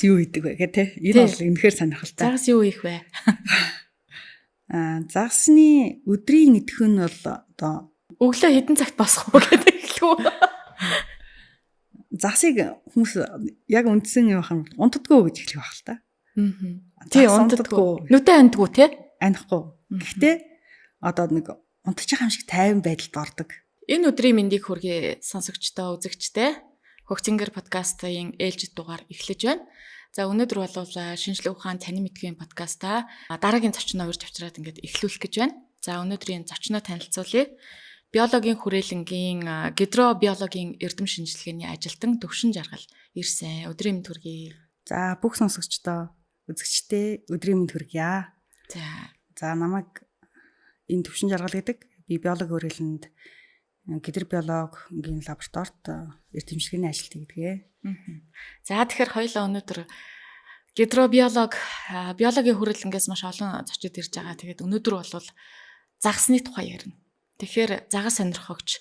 загас юу хийдэг вэ гэх те. Энэ бол үнэхээр сонирхолтой. Загас юу хийх вэ? Загасны өдрийн идэх нь бол одоо өглөө хэдэн цагт босох вэ гэдэг хэлэв. Загсыг хүмүүс яг үндсэн юм хам унтдаггүй гэж хэлэх байх л та. Тий, унтдаггүй. Нүдэ андгүй те? Анихгүй. Гэхдээ одоо нэг унтчих юм шиг тайван байдалд ордог. Энэ өдрийн мэндийг хүргэе сонсогчдоо, үзэгчдээ. Хөгжингэр подкастын ээлжид дугаар эхлэж байна. За өнөөдөр бол шинжлэх ухаан танин мэдхийн подкастаа дараагийн зочноо урьж авчираад ингээд эхлүүлэх гэж байна. За өнөөдрийн зочноо танилцуулъя. Биологийн хүрээлэнгийн гидробиологийн эрдэм шинжилгээний ажилтан Төвшин Жаргал ирсэн. Өдрийн мэнд хүргэе. За бүх сонсогчдоо, үзэгчдээ өдрийн мэнд хүргье. За намайг энэ Төвшин Жаргал гэдэг. Би биологийн хүрээлэнд гидробиологийн лабораторид эрдэм шинжилгээний ажилт хийдэг. За тэгэхээр хоёулаа өнөөдөр биологийн хүрээлэнгээс маш олон зочид ирж байгаа. Тэгээд өнөөдөр бол загасны тухай ярина. Тэгэхээр загас сонирхогч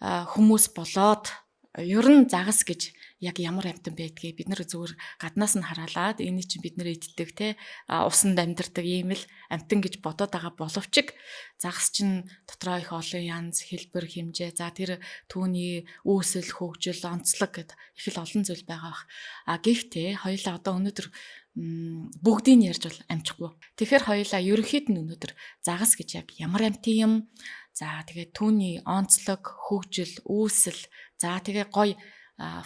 хүмүүс болоод ер нь загас гэж яг ямар амьтан байдгийг бид нар зүгээр гаднаас нь хараалаад энэ чинь бид нэр иддэг те усанд амьдардаг ийм л амьтан гэж бодоод байгаа боловч загас чинь дотроо их олон янз хэлбэр хэмжээ за тэр түүний үүсэл хөгжил онцлог гэд их л олон зүйл байгаа бах. Гэхдээ хоёулаа одоо өнөөдөр бүгдийг ярьж бол амжихгүй. Тэгэхээр хоёулаа ерөнхийд нь өнөөдөр загас гэж яг ямар амьтан юм. За тэгээд түүний онцлог, хөгжил, үүсэл, за тэгээ гоё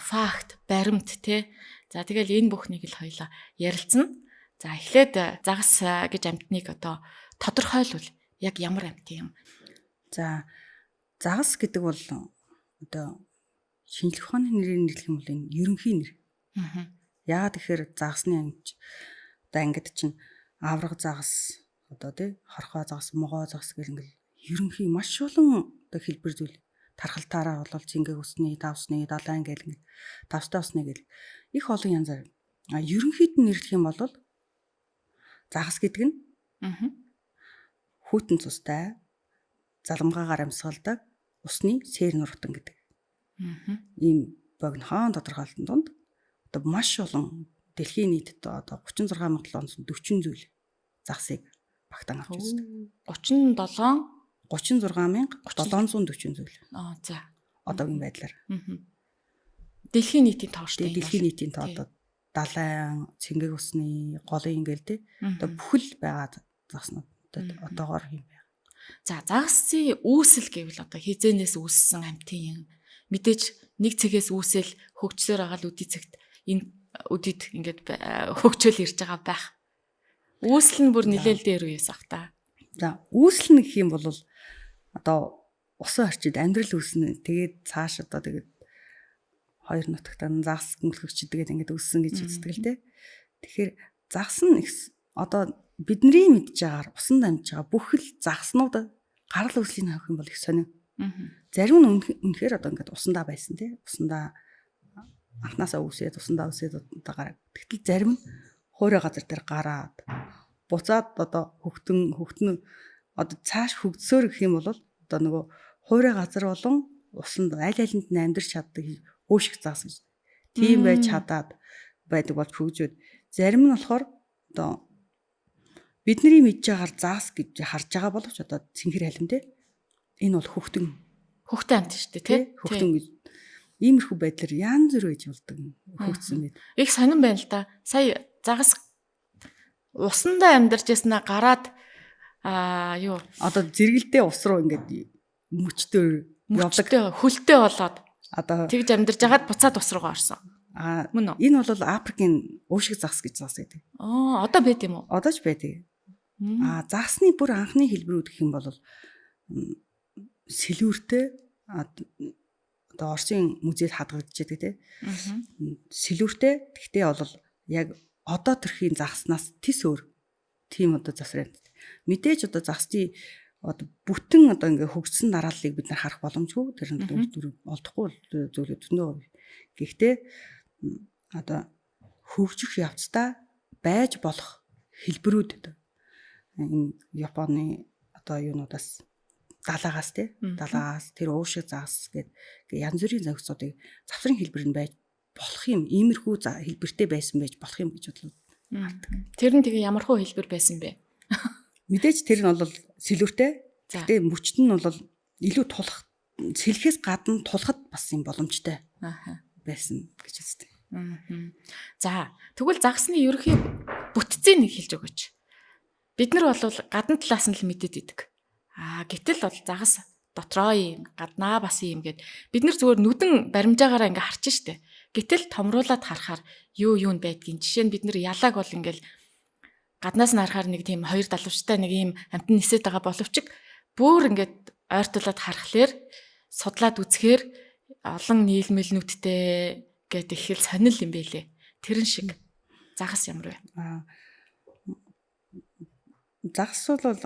факт, баримт те. За тэгэл энэ бүхнийг л хоёлаа ярилцсан. За эхлээд загас гэж амьтныг одоо тодорхойлвол яг ямар амьтан юм? За загас гэдэг бол одоо шинжлэх ухааны нэрээр нэрлэх юм бол энэ ерөнхий нэр. Яагаад тэгэхээр загасны амьд одоо ангид чинь авраг загас одоо тий хорхоо загас, могоо загас гэх ингээл ерөнхий маш олон одоо хэлбэр зүйл тархалтаараа бол цэнгэг усны, давсны, далайн гэл ингээд давстай усны гэл их олон янзаар. Ерөнхийд нь нэрлэх юм бол загас гэдэг нь хүйтэн цустай заламгаагаар амьсгалдаг усны сээр нуртан гэдэг. Ийм богинохон тодорхойлолтын донд одоо маш олон дэлхийн нийтэд одоо 36,740 зүйл загсыг багтаан авч үздэг. 36,740 зүйл. За. Одоогийн байдлаар. Дэлхийн нийтийн тоо шүү дээ. Дэлхийн нийтийн тоо одоо далайн, цэнгэг усны, голын ингээл тий. Одоо бүхэл байгаа загснууд одоогоор юм байна. За, загасын үүсэл гэвэл одоо хизээнээс үүссэн амьтан юм. Мэдээж нэг цэгээс үүсэл хөгжсөөр байгаа л үдий цэгт энэ үдид ингээд хөгжөөл ирж байгаа байх. Үүсэл нь бүр нэлээл дээр үеэс ах та. За, үүсэл нь гэх юм бол одоо усан орчид амьдрал үүснэ. Тэгээд цааш одоо тэгээд хоёр нутагтаа загас гүнлэгч тэгээд ингээд өссөн гэж үздэг л дээ. Тэгэхээр загас нь одоо бидний мэдж байгаагаар усанд амьж байгаа бүх л загаснууд гарал үүслийн авах юм бол их сонин. Зарим нь үнэхээр одоо ингээд усандаа байсан тий. Усандаа анханасаа үсээд усандаа үсээд одоо гараа. Тэгтэл зарим нь хуурай газар дээр гараад буцаад одоо хөвгтөн одоо цааш хөгдсөөр гэх юм бол одоо нөгөө хуурай газар болон усанд аль алинд нь амьдарч чаддаг өшиг загас гэж. Тийм байж чадаад байдаг болж хөгжөөд зарим нь болохоор одоо бидний мэдж байгаагаар загас гэж харж байгаа боловч одоо цэнхэр халим те. Энэ бол хөвгтөн амьд шүү дээ тий. Хөвгтөн гэж иймэрхүү байдлаар янз бүр байж болдог хөгжсөн мэд. Их сонирн байна л да. Сая загас усандаа амьдарч яснаа гараад юу одоо зэрэгэлдээ ус руу ингээд мөчтөөр явдаг хөлтэй болоод одоо тэгж амьдарч хагаад буцаад ус руугаа орсон. Мөн үү? Энэ бол Африкийн уушиг загас гэж загас байдаг. Одоо байд юм уу? Одоо ч байдаг. Загасны бүр анхны хэлбэрүүд гэх юм бол сэлүүртэй одоо Оросын музейд хадгалж байдаг тий. Сэлүүртэй гэхдээ бол яг одоо төрхийн загаснаас тис өөр тийм одоо засвар байна. Мэдээж одоо загсны одоо бүтэн одоо ингээ хөгжсөн дарааллыг бид нар харах боломжгүй. Тэр нь олдохгүй зүйлүүд нөө. Гэхдээ одоо хөгжих явцдаа байж болох хэлбэрүүд одоо энэ Японы одоо юунуудаас далаагаас тий далаагаас тэр уушиг загас гэдэг янз бүрийн зохицуудыг завсрын хэлбэр нь байж болох юм иймэрхүү хэлбэртэй байсан байж болох юм гэж бодлоо. Тэр нь тэгээ ямар хөө хэлбэр байсан бэ? Мэдээж тэр нь бол сэлүүртэй. Гэтэ мөчт нь бол илүү тулах сэлхээс гадна тулахад бас юм боломжтой байсан гэж үздэг. За тэгвэл загсны ерөнхий бүтцийг нэг хэлж өгөөч. Бид нар бол гадна талаас нь л мэдээд идэг. Гэтэл бол загас дотроо юм, гаднаа бас юм гэд бид нар зүгээр нүдэн баримжаагаараа ингээ харж штэ. Гэтэл томруулаад харахаар юу нь байдгийг. Жишээ нь бид нар ялааг бол ингээл гаднаас нь харахаар нэг тийм хоёр далавчтай нэг юм амтны нисээд байгаа боловч бүр ингээд ойртуулаад харахаар судлаад үзэхээр олон нийлмэлнүүдтэй гэдэг их л сонирхол юм байлээ. Тэрэн шиг загас ямар вэ? Загас бол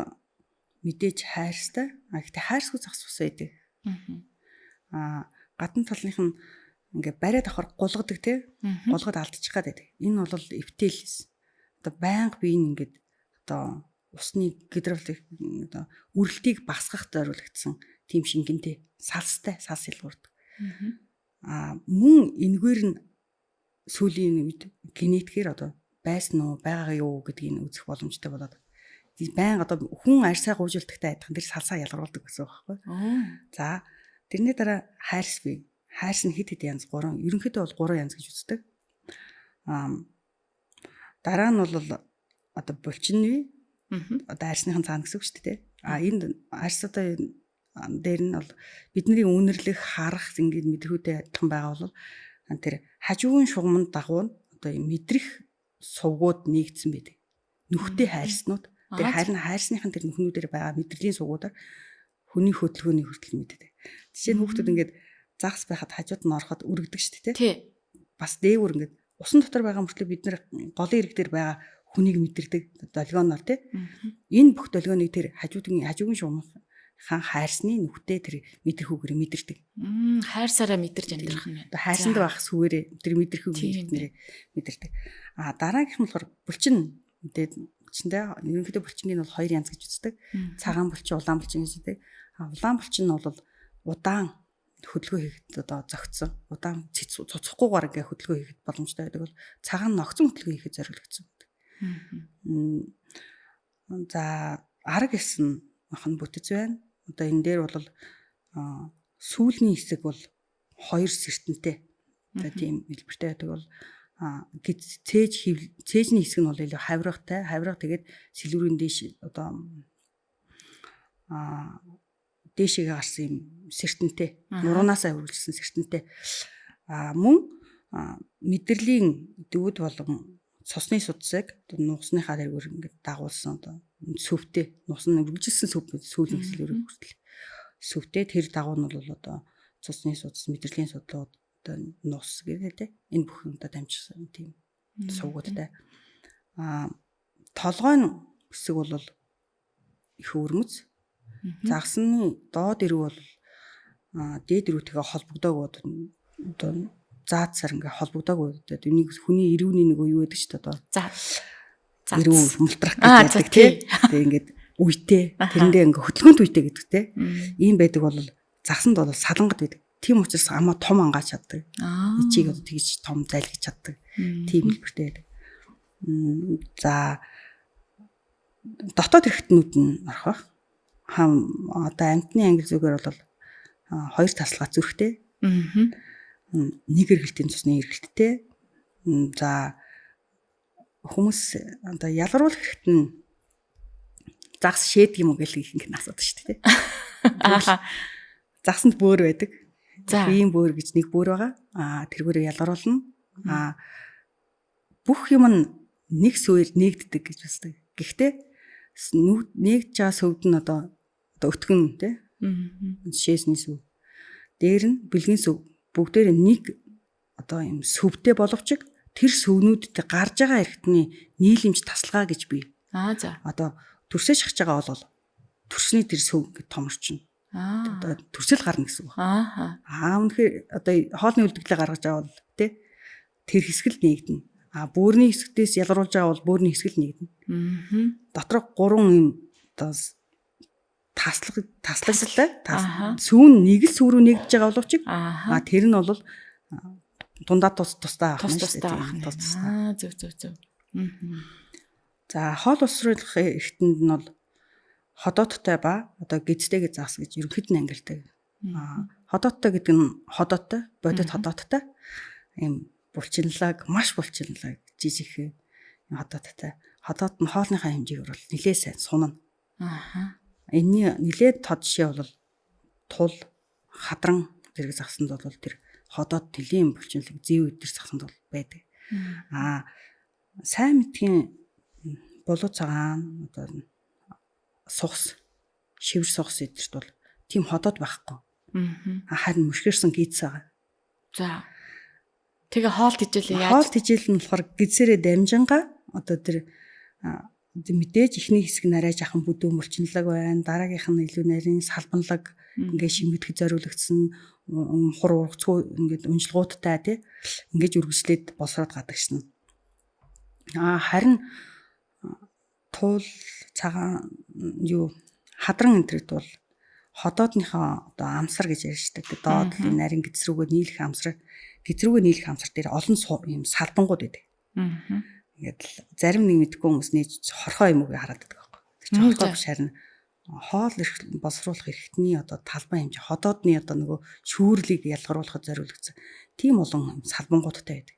мэдээж хайрстай. Гэхдээ хайрсгүй загас ус байдаг. Гадна талынх нь ингээ бариад авахар гулгадаг тий. Гулгад алдчих гад байдаг. Энэ бол эвтэлс. Одоо байнга бие нь ингээд одоо усны гидравлик одоо үрэлтийг багасгах зориулагдсан тийм шингэнтэй салстай салс илгуурдаг. Мөн энэгээр нь сүүлийн үед генетикээр одоо байсан уу байгаа юу гэдгийг үзэх боломжтой болоод байнга одоо хүн арьсаа гуйжуулдагтай адилхан тэр салсаа ялгаруулдаг гэсэн үг байхгүй. За тэрний дараа хайрс бий. Хайрс нь хэд янз 3 ерөнхийдөө бол 3 янз гэж үздэг. Дараа нь бол одоо булчин бий. Одоо арьсныхан цаана гэсэн үг шүү дээ. Энд арьсуудаа дээр нь бол бидний үнэрлэх харах ингээд мэдрэгүүтэй адилхан байгаа бол тэр хажуугийн шугамд дагуу одоо мэдрэх сувгууд нэгдсэн байдаг. Нүхтэй хайрснууд тэр харин хайрсныхан тэр нүхнүүдээр байгаа мэдрэлийн сувгуудаар хүний хөдөлгөөний хүртэл мэддэг. Жишээ нь хүүхдүүд ингээд загас байхад хажууд нь ороход өргөдөг шүү дээ. Тий. Бас дээгүүр ингээд усан дотор байгаа мөртлөө бид нэр голын ирэг дээр байгаа хүнийг мэдэрдэг долгионоор тий. Энэ бүх долгионыг тэр хажуугийн шугамд хаан хайрсны нүхтэй тэр мэдрэхүүгээр мэдэрдэг. Хайрсараа мэдэрч амьдрах нь. Одоо хайрсанд байх сүгээрээ тэр мэдрэхүүгээр мэдэрдэг. Дараагийнх нь болохоор булчин мэдээд булчинтэй ерөнхийдөө булчингийн бол 2 янз гэж үздэг. Цагаан булчин, улаан булчин гэж үздэг. Улаан булчин нь бол удаан хөдөлгөөн хийхэд одоо зөгцсөн. Удаан цуцхгүйгээр ингээ хөдөлгөөн хийхэд боломжтой байдаг бол цагаан ногцон хөдөлгөөн хийхэд зориулагдсан байдаг. За арга гэсэн махан бүтэц байна. Одоо энэ дээр бол сүүлний хэсэг бол 2 сертэнтэй. Одоо тийм хэлбэртэй байдаг бол цээжний хэсэг нь бол илүү хавиргатай. Хавирга тэгээд сэлүүрийн дээш одоо дээшээ гарсан юм сертэнтэй. Нуруунаас авирлсан сертэнтэй. Мөн мэдрэлийн дүүд болон цусны судсыг нуусныхаа дээргээр ингээд дагуулсан одоо сүвтэй нуусны үргэлжилсэн сүүлийн хэслүүрийг хүртэл сүвтэй тэр дагуу нь бол одоо цусны судас мэдрэлийн судлууд одоо нуус гэдэг энэ бүх юмдаа дамжсан тийм сувгуудтай. Толгойн хэсэг бол их өрмөц. Загсны доод ирүү бол дээд ирүүтэйгээ холбогдоог одоо заацсаар ингээ холбогдоог одоо энийг хүний ирүүний нэг юу гэдэг ч одоо ирүү мултрах гэдэг тийм. Тэгээ ингээд үйтэй тэрэндээ ингээ хөдөлгөөнт үйтэй гэдэг тийм. Ийм байдаг бол загсанд бол салангад байдаг. Тийм учраас амаа том ангаач чаддаг. Ичийг одоо тэгж том зайлгаж чаддаг. Тийм хэлбэртэй байдаг. За дотоод хэрэгтнүүд нь орох бах. Одоо амтны англи зүгээр бол 2 таслага зүрхтэй. Нэг эргэлтийн цусны эргэлттэй. За хүмүүс одоо ялгаруулах хэрэгт нь загс шээдэг юм уу гэх их асуудаг шүү дээ. Загсанд бөөр байдаг. Ийм бөөр гэж нэг бөөр байгаа. Тэргүүрээ ялгаруулна. Бүх юм нь нэг суур нэгддэг гэж үздэг. Гэхдээ нэгдэж байгаа сувд нь одоо өтгөн тий. Шээсний сүв. Дээр нь бэлгийн сүв. Бүгдээр нэг одоо юм сүвтэй боловч тэр сүвнүүдтэй гарч байгаа хэрэгтний нийлэмж тасалгаа гэж бий. За. Одоо төрсөө шахаж байгаа бол төрсний тэр сүв гэж томорчно. Одоо төрсөл гарна гэсэн үг. Үнэхээр одоо хоолны үлдэгдлээ гаргаж байгаа бол тий тэр хэсгэл нэгдэнэ. Бөөрийн хэсгтээс ялгаруулж байгаа бол бөөрийн хэсгэл нэгдэнэ. Дотор 3 юм одоо таслагтай. Сүүн нэг л сүв рүү нэгдэж байгаа боловч тэр нь бол дундаа тусдаа авах тусдаа авах. Зөв. За хоол боловсруулахын эрхтэнд нь бол ходоодтой ба одоо гидтэйгээ заасан гэж ерөнхийд нь ангилдаг. Ходоодтой гэдэг нь ходоодтой, бодит ходоодтой. Ийм булчинлаг, маш булчинлаг жижиг ходоодтой. Ходоод нь хоолныхаа хэмжээг бол нэлээд сайн сунана. Энэний нэлээд тод жишээ бол тул, хадран зэрэг загсанд бол тэр ходоод тэлийн булчинлаг зэв өдр загсанд бол байдаг. Сайн мэдхийн болоо цагаан одоо сухс, шивэр сухс эдэрт бол тийм ходоод байхгүй. Харин мөшгөрсөн гидс байгаа. За. Тэгээ хоол тижэл яаж? Хоол тижэл нь болохоор гидсэрээ дамжингаа одоо тэр мэдээж ихний хэсэг нь арай жахан бүдүүн булчинлаг байна. Дараагийнх нь илүү нарийн салбанлаг ингээд шимгэдэхэд зориулагдсан хур ургацгүй ингээд унжлагуудтай тий. Ингээд үргэлжлээд болсроод гадаг шин. Харин туул цагаан хадран энтрэгт бол ходоодныхоо одоо амсар гэж ярьждаг. Доод нарийн гидсрүүгээ нийлэх амсар дээр олон юм салбангууд байдаг. Ингээд зарим нэг мэдгүй хүмүүс нээж хорхоо юм уу хараад байдаг байхгүй. Тэр чинь хорхоо биш харин хоол боловсруулах эрхтний одоо талбай хэмжээ ходоодны одоо нөгөө шүүрлийг ялгаруулахад зориулагдсан. Тийм олон салбангуудтай байдаг.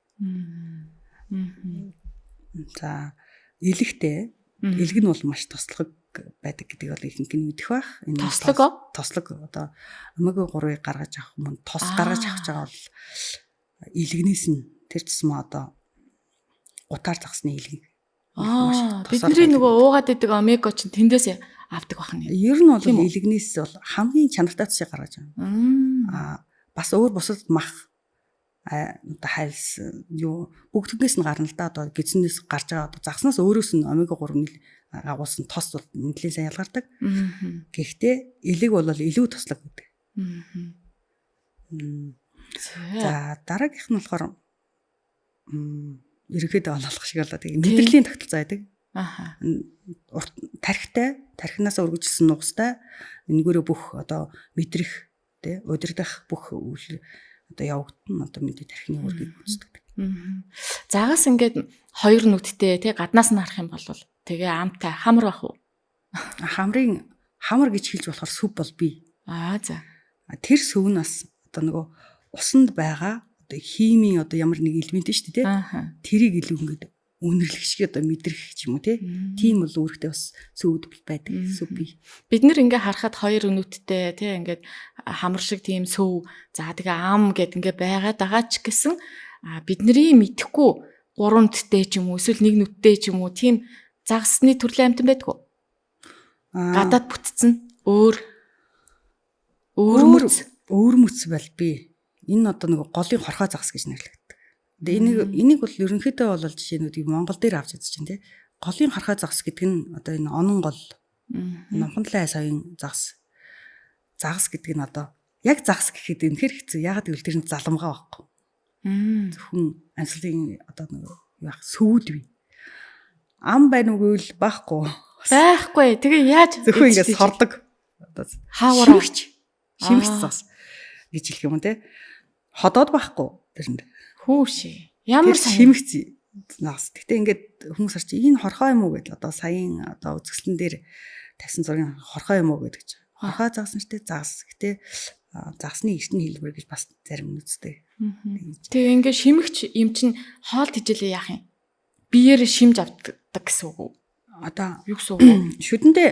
За илэгтэй илэг нь бол маш тослог байдаг гэдэг бол ихэнх нь мэдэх байх. Энэ тослог одоо омега 3-ыг гаргаж авах юм тос гаргаж авах байгаа бол илэгнээс нь тэр тусмаа одоо гутаар загсны илэг. Бидний нөгөө уугаад идэг омега чинь тэндээс авдаг бахна. Ер нь бол илэгнээс бол хамгийн чанартай цусыг гаргаж байгаа. Бас өөр бусад мах одоо хайлс бүгднээс нь гарна л да одоо гидснээс гарч байгаа одоо загснаас өөрөөс нь омега 3 агуулсан тос бол нэлээд сайн ялгардаг. Гэхдээ элэг бол илүү тослог гэдэг. За дараагийнх нь болохоор ерөнхийдөө олох шиг болоо тийм мэдрэлийн тогтолцоо байдаг. Тархинаас өргөжлсөн нугастай энэгээрээ бүх одоо мэдрэх тий удирдах бүх үйл одоо явагдана одоо мэдээ тархины үргийг үүсдэг. Загас ингээд хоёр нүдтэй тий гаднаас нь харах юм бол тэгээ амтай хамар бах уу? Хамар гэж хэлж болохоор сүв бол бий. За. Тэр сүвнээс одоо нөгөө усанд байгаа одоо химийн одоо ямар нэг элемент шүү дээ тий. Тэрийг илүү ингээд үнэрлэх шиг одоо мэдрэх ч юм уу тий. Тийм бол үүрэгтэй бас сүвд байдаг. Сүв бий. Бид нэр ингээ харахад хоёр нүдтэй тий ингээд хамар шиг тийм сүв за тэгээ ам гэд ингээ байгаад байгаа ч гэсэн бидний мэдхгүй гурван нүдтэй ч юм уу эсвэл нэг нүдтэй ч юм уу тийм загсны төрлийн амтан байдгүй. Гадаад бүтцэн өөр мөц бол бий. Энэ одоо нэг голын хорхоо загас гэж нэрлэгддэг. Тэгээ энийг бол ерөнхийдөө бол жишээнүүдийг Монгол дээр авч үзэж байна тий. Голын хорхоо загас гэдэг нь одоо энэ онон гол номхонлын савын загас. Загас гэдэг нь одоо яг загас гэхэд үнэхэр хэцүү. Ягаад гэвэл тэр нь заламгаа байхгүй. Зөвхөн амьсгалын одоо нэг яг сүуд бий. Ам байна уу гэвэл байхгүй. Тэгээ яаж зөвхөн ингэ сордог. Одоо шимгч зас гэж хэлэх юм те. Ходоод байхгүй тэрэнд. Хүүшээ. Ямар шимгч нас. Гэтэ ингээд хүмүүс харч энэ хорхоо юм уу гэдэл одоо саяын одоо үзэсгэлэн дээр тавьсан зургийн хорхоо юм уу гэдэг. Хорхоо загас нэртэй загас. Гэтэ загсны эртний хэлбэр гэж бас зарим үздэг. Тэгээ ингээд шимгч юм чинь хоол тижэлээ яах юм? Биеэр шимж авдаг гэсэн үг үү? Одоо юу гэсэн үг вэ? Шүдэндээ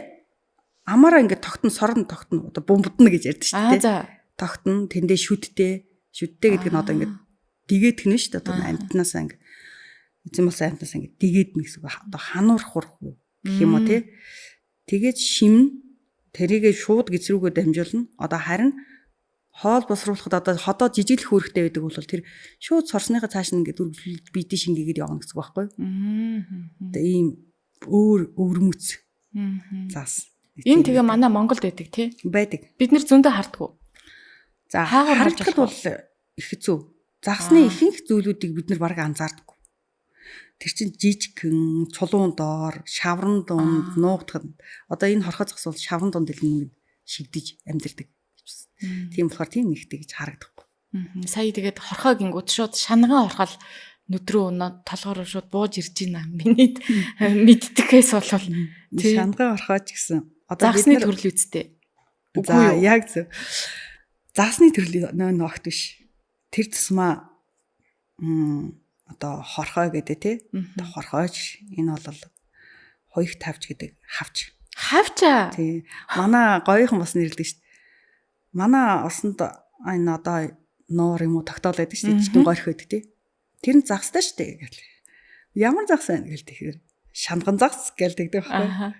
амаараа ингээд сорон тогтно одоо бумбудна гэж ярьдаг шүү дээ. Тогтно тэндээ шүдтэй гэдэг нь одоо ингээд дигээд гэнэ шүү дээ. Одоо амтнаасаа ингээд эзэн болсон амтнаасаа ингээд дигээд нэг гэсэн үг. Одоо хануурах гэх юм уу тий. Тэгээд шимн тэрийгээ шууд гизрүүгөө дамжуулна. Одоо харин хоол босруулахад одоо ходоо жижиглэх үүрэгтэй байдаг бол тэр шууд сорсныхаа цааш нь ингээд үргэлжлүүлээд бидэн шингээгээд явна гэсэн үг байхгүй юу? Одоо ийм өвөрмөц. Зас. Энэ тэгээ манай Монголд байдаг тий? Байдаг. Бид нэр зөндөө хардггүй. За харагдах бол их хэцүү. Загсны ихэнх зүйлүүдийг бид нар бараг анзаардаггүй. Тэр чинь жижигхэн, чулуун доор, шавран дунд, нуугдахад одоо энэ хорхоо загс бол шавран дунд илэн шигдэж амьдэрдэг. Тийм болохоор тийм нэгтэй гэж харагдахгүй. Сая тэгээд хорхоо гингүүд шууд шангаан орхол нүдрөө өнөө толгоор шууд бууж ирж байна. Миний мэддэгээс болвол шангаан орхооч гэсэн. Одоо загсны төрөл үсттэй. За яг зөв. Загсны төрөл нөөгт биш. Тэр тусмаа одоо хорхоо гэдэг тий. Хорхооч энэ бол хоёрт тавч гэдэг хавч. Хавчаа. Тий. Манай гоёхан бас нэрлэдэг шүү дээ. Манай усанд энэ одоо нуур юм уу тогтоол байдаг шүү дээ. Чихэн горих байдаг тий. Тэр нь загстай шүү дээ гэл. Ямар загс байна гэл тэгэхээр шанган загс гэл тэгдэг байхгүй.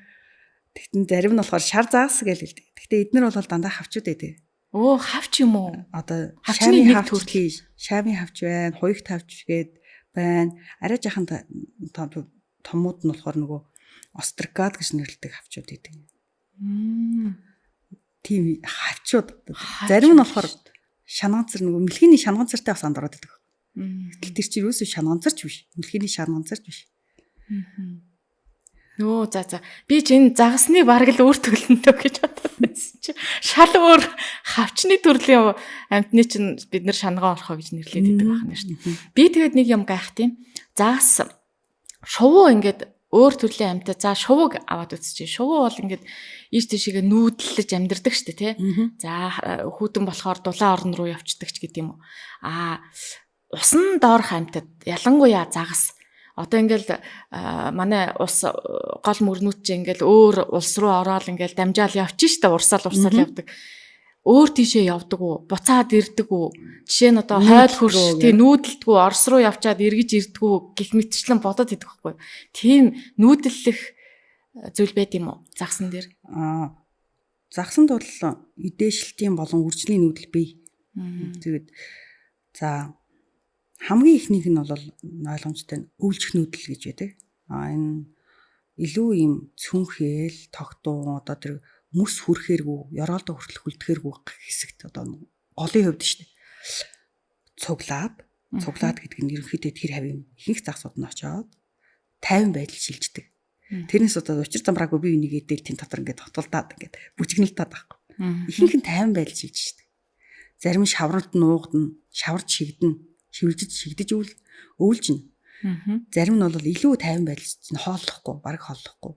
Тэгтэн зарим нь болохоор шар загс гэл хэлдэг. Гэхдээ эднэр бол дандаа хавчууд байдаг. Оо хавч юм уу? Одоо хавчны нэг төрөл. Шами хавч байна, хоёрт хавч гээд байна. Арай жахан томууд нь болохоор нөгөө острогад гэж нэрлэдэг хавчууд байдаг. Тийм хавчууд. Зарим нь болохоор шанганцар нөгөө мэлхийний шанганцартай бас анд ороод байдаг. Гэтэл тэр чинь юусоо шанганцарч биш. Мэлхийний шанганцарч биш. Нөө за. Би ч энэ загасны бараг л өөр төлөндөө гэж бодоод байсан чи. Шал өөр хавчны төрлийн амьтны чинь бид нар шангаан орхоо гэж нэрлэдэг байна шүү дээ. Би тэгээд нэг юм гайх тийм. Загас шувуу ингээд өөр төрлийн амьтад за шувууг аваад үзчихье. Шувуу бол ингээд ийш тийшээ нүүдэлж амьдэрдэг шүү дээ тий. За хүүтэн болохоор дулаан орн руу явцдаг ч гэдэг юм уу. Усан доорх амьтад ялангуяа загас одоо ингээл манай ус гол мөрнүүд чи ингээл өөр улс руу ороод ингээл дамжаал явчих штэ урсаал явдаг. Өөр тийшээ явдаг уу? Буцаад ирдэг үү? Жишээ нь одоо хойл хөрш тий нүүдэлдэггүй Орос руу явчаад эргэж ирдэггүй гэх мэтчлэн бодоод идэх байхгүй. Тийм нүүдэллэх зүйл байд юм уу? Загсан дээр. Загсанд бол эдээшилтийн болон үржлийн нүүдэл бий. Тэгээд за хамгийн ихнийх нь бол ойлгомжтой нь өвлжих нүүдэл гэж байдаг. Энэ илүү юм цүнхэл, тогтун одоо тэр мөс хүрхээргүй, ёроолдоо хүртэл хүлдэхээргүй хэсэгт одоо голын хувьд шүү дээ. Цуглаад гэдэг нь ерөнхийдөө тэр хавийн ихэнх загсууд нь очоод 50 байдал шилждэг. Тэрнээс одоо учир замраагүй бие биенийг эдэл тэн дотор ингээд хотолдаад ингээд бүжигнэлтаад байхгүй. Ихэнх нь 50 байдал шилждэг. Зарим нь шавралд нуугдна, шаварж шигдэнэ. Шигдэж өвлжнэ. Зарим нь бол илүү 50 байдал чинь хооллохгүй, бараг хооллохгүй.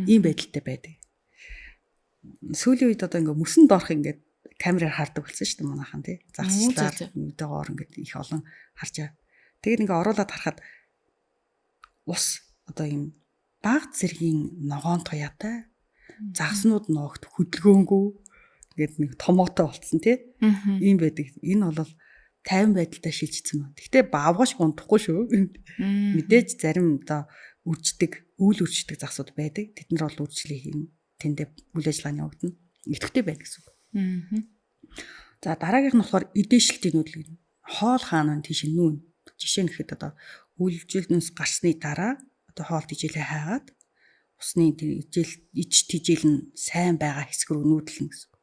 Ийм байдалтай байдаг. Сүүлийн үед одоо ингээ мөсөн доорх ингээ камераар хардаг болсон шүү дээ манайхан тий. Загслаар видеогоор ингээ их олон харж байгаа. Тэгээд ингээ оруулаад харахад ус одоо ийм баг зэргийн ногоон туяатай загснууд ноогт хөдөлгөөнгүй ингээд нэг томоотой болцсон тий. Ийм байдаг. Энэ бол 50 байдалтай шилжчихсэн байна. Гэхдээ баавгаш гундахгүй шүү. Мэдээж зарим одоо үйл үрждэг загсууд байдаг. Тэд нар бол үржлийг юм тэндээ үйл ажиллагааны явагдана. Идэвхтэй байдаг гэсэн үг. За дараагийнх нь болохоор эдээшилтийн нүүдэл гэнэ. Хоол хаана тийш нүүн. Жишээ нь гэхэд одоо үйлчлэлнээс гарсны дараа одоо хоол тижээлээ хайгаад усны иж тижээл нь сайн байгаа хэсэг рүү нүүдэлнэ гэсэн үг.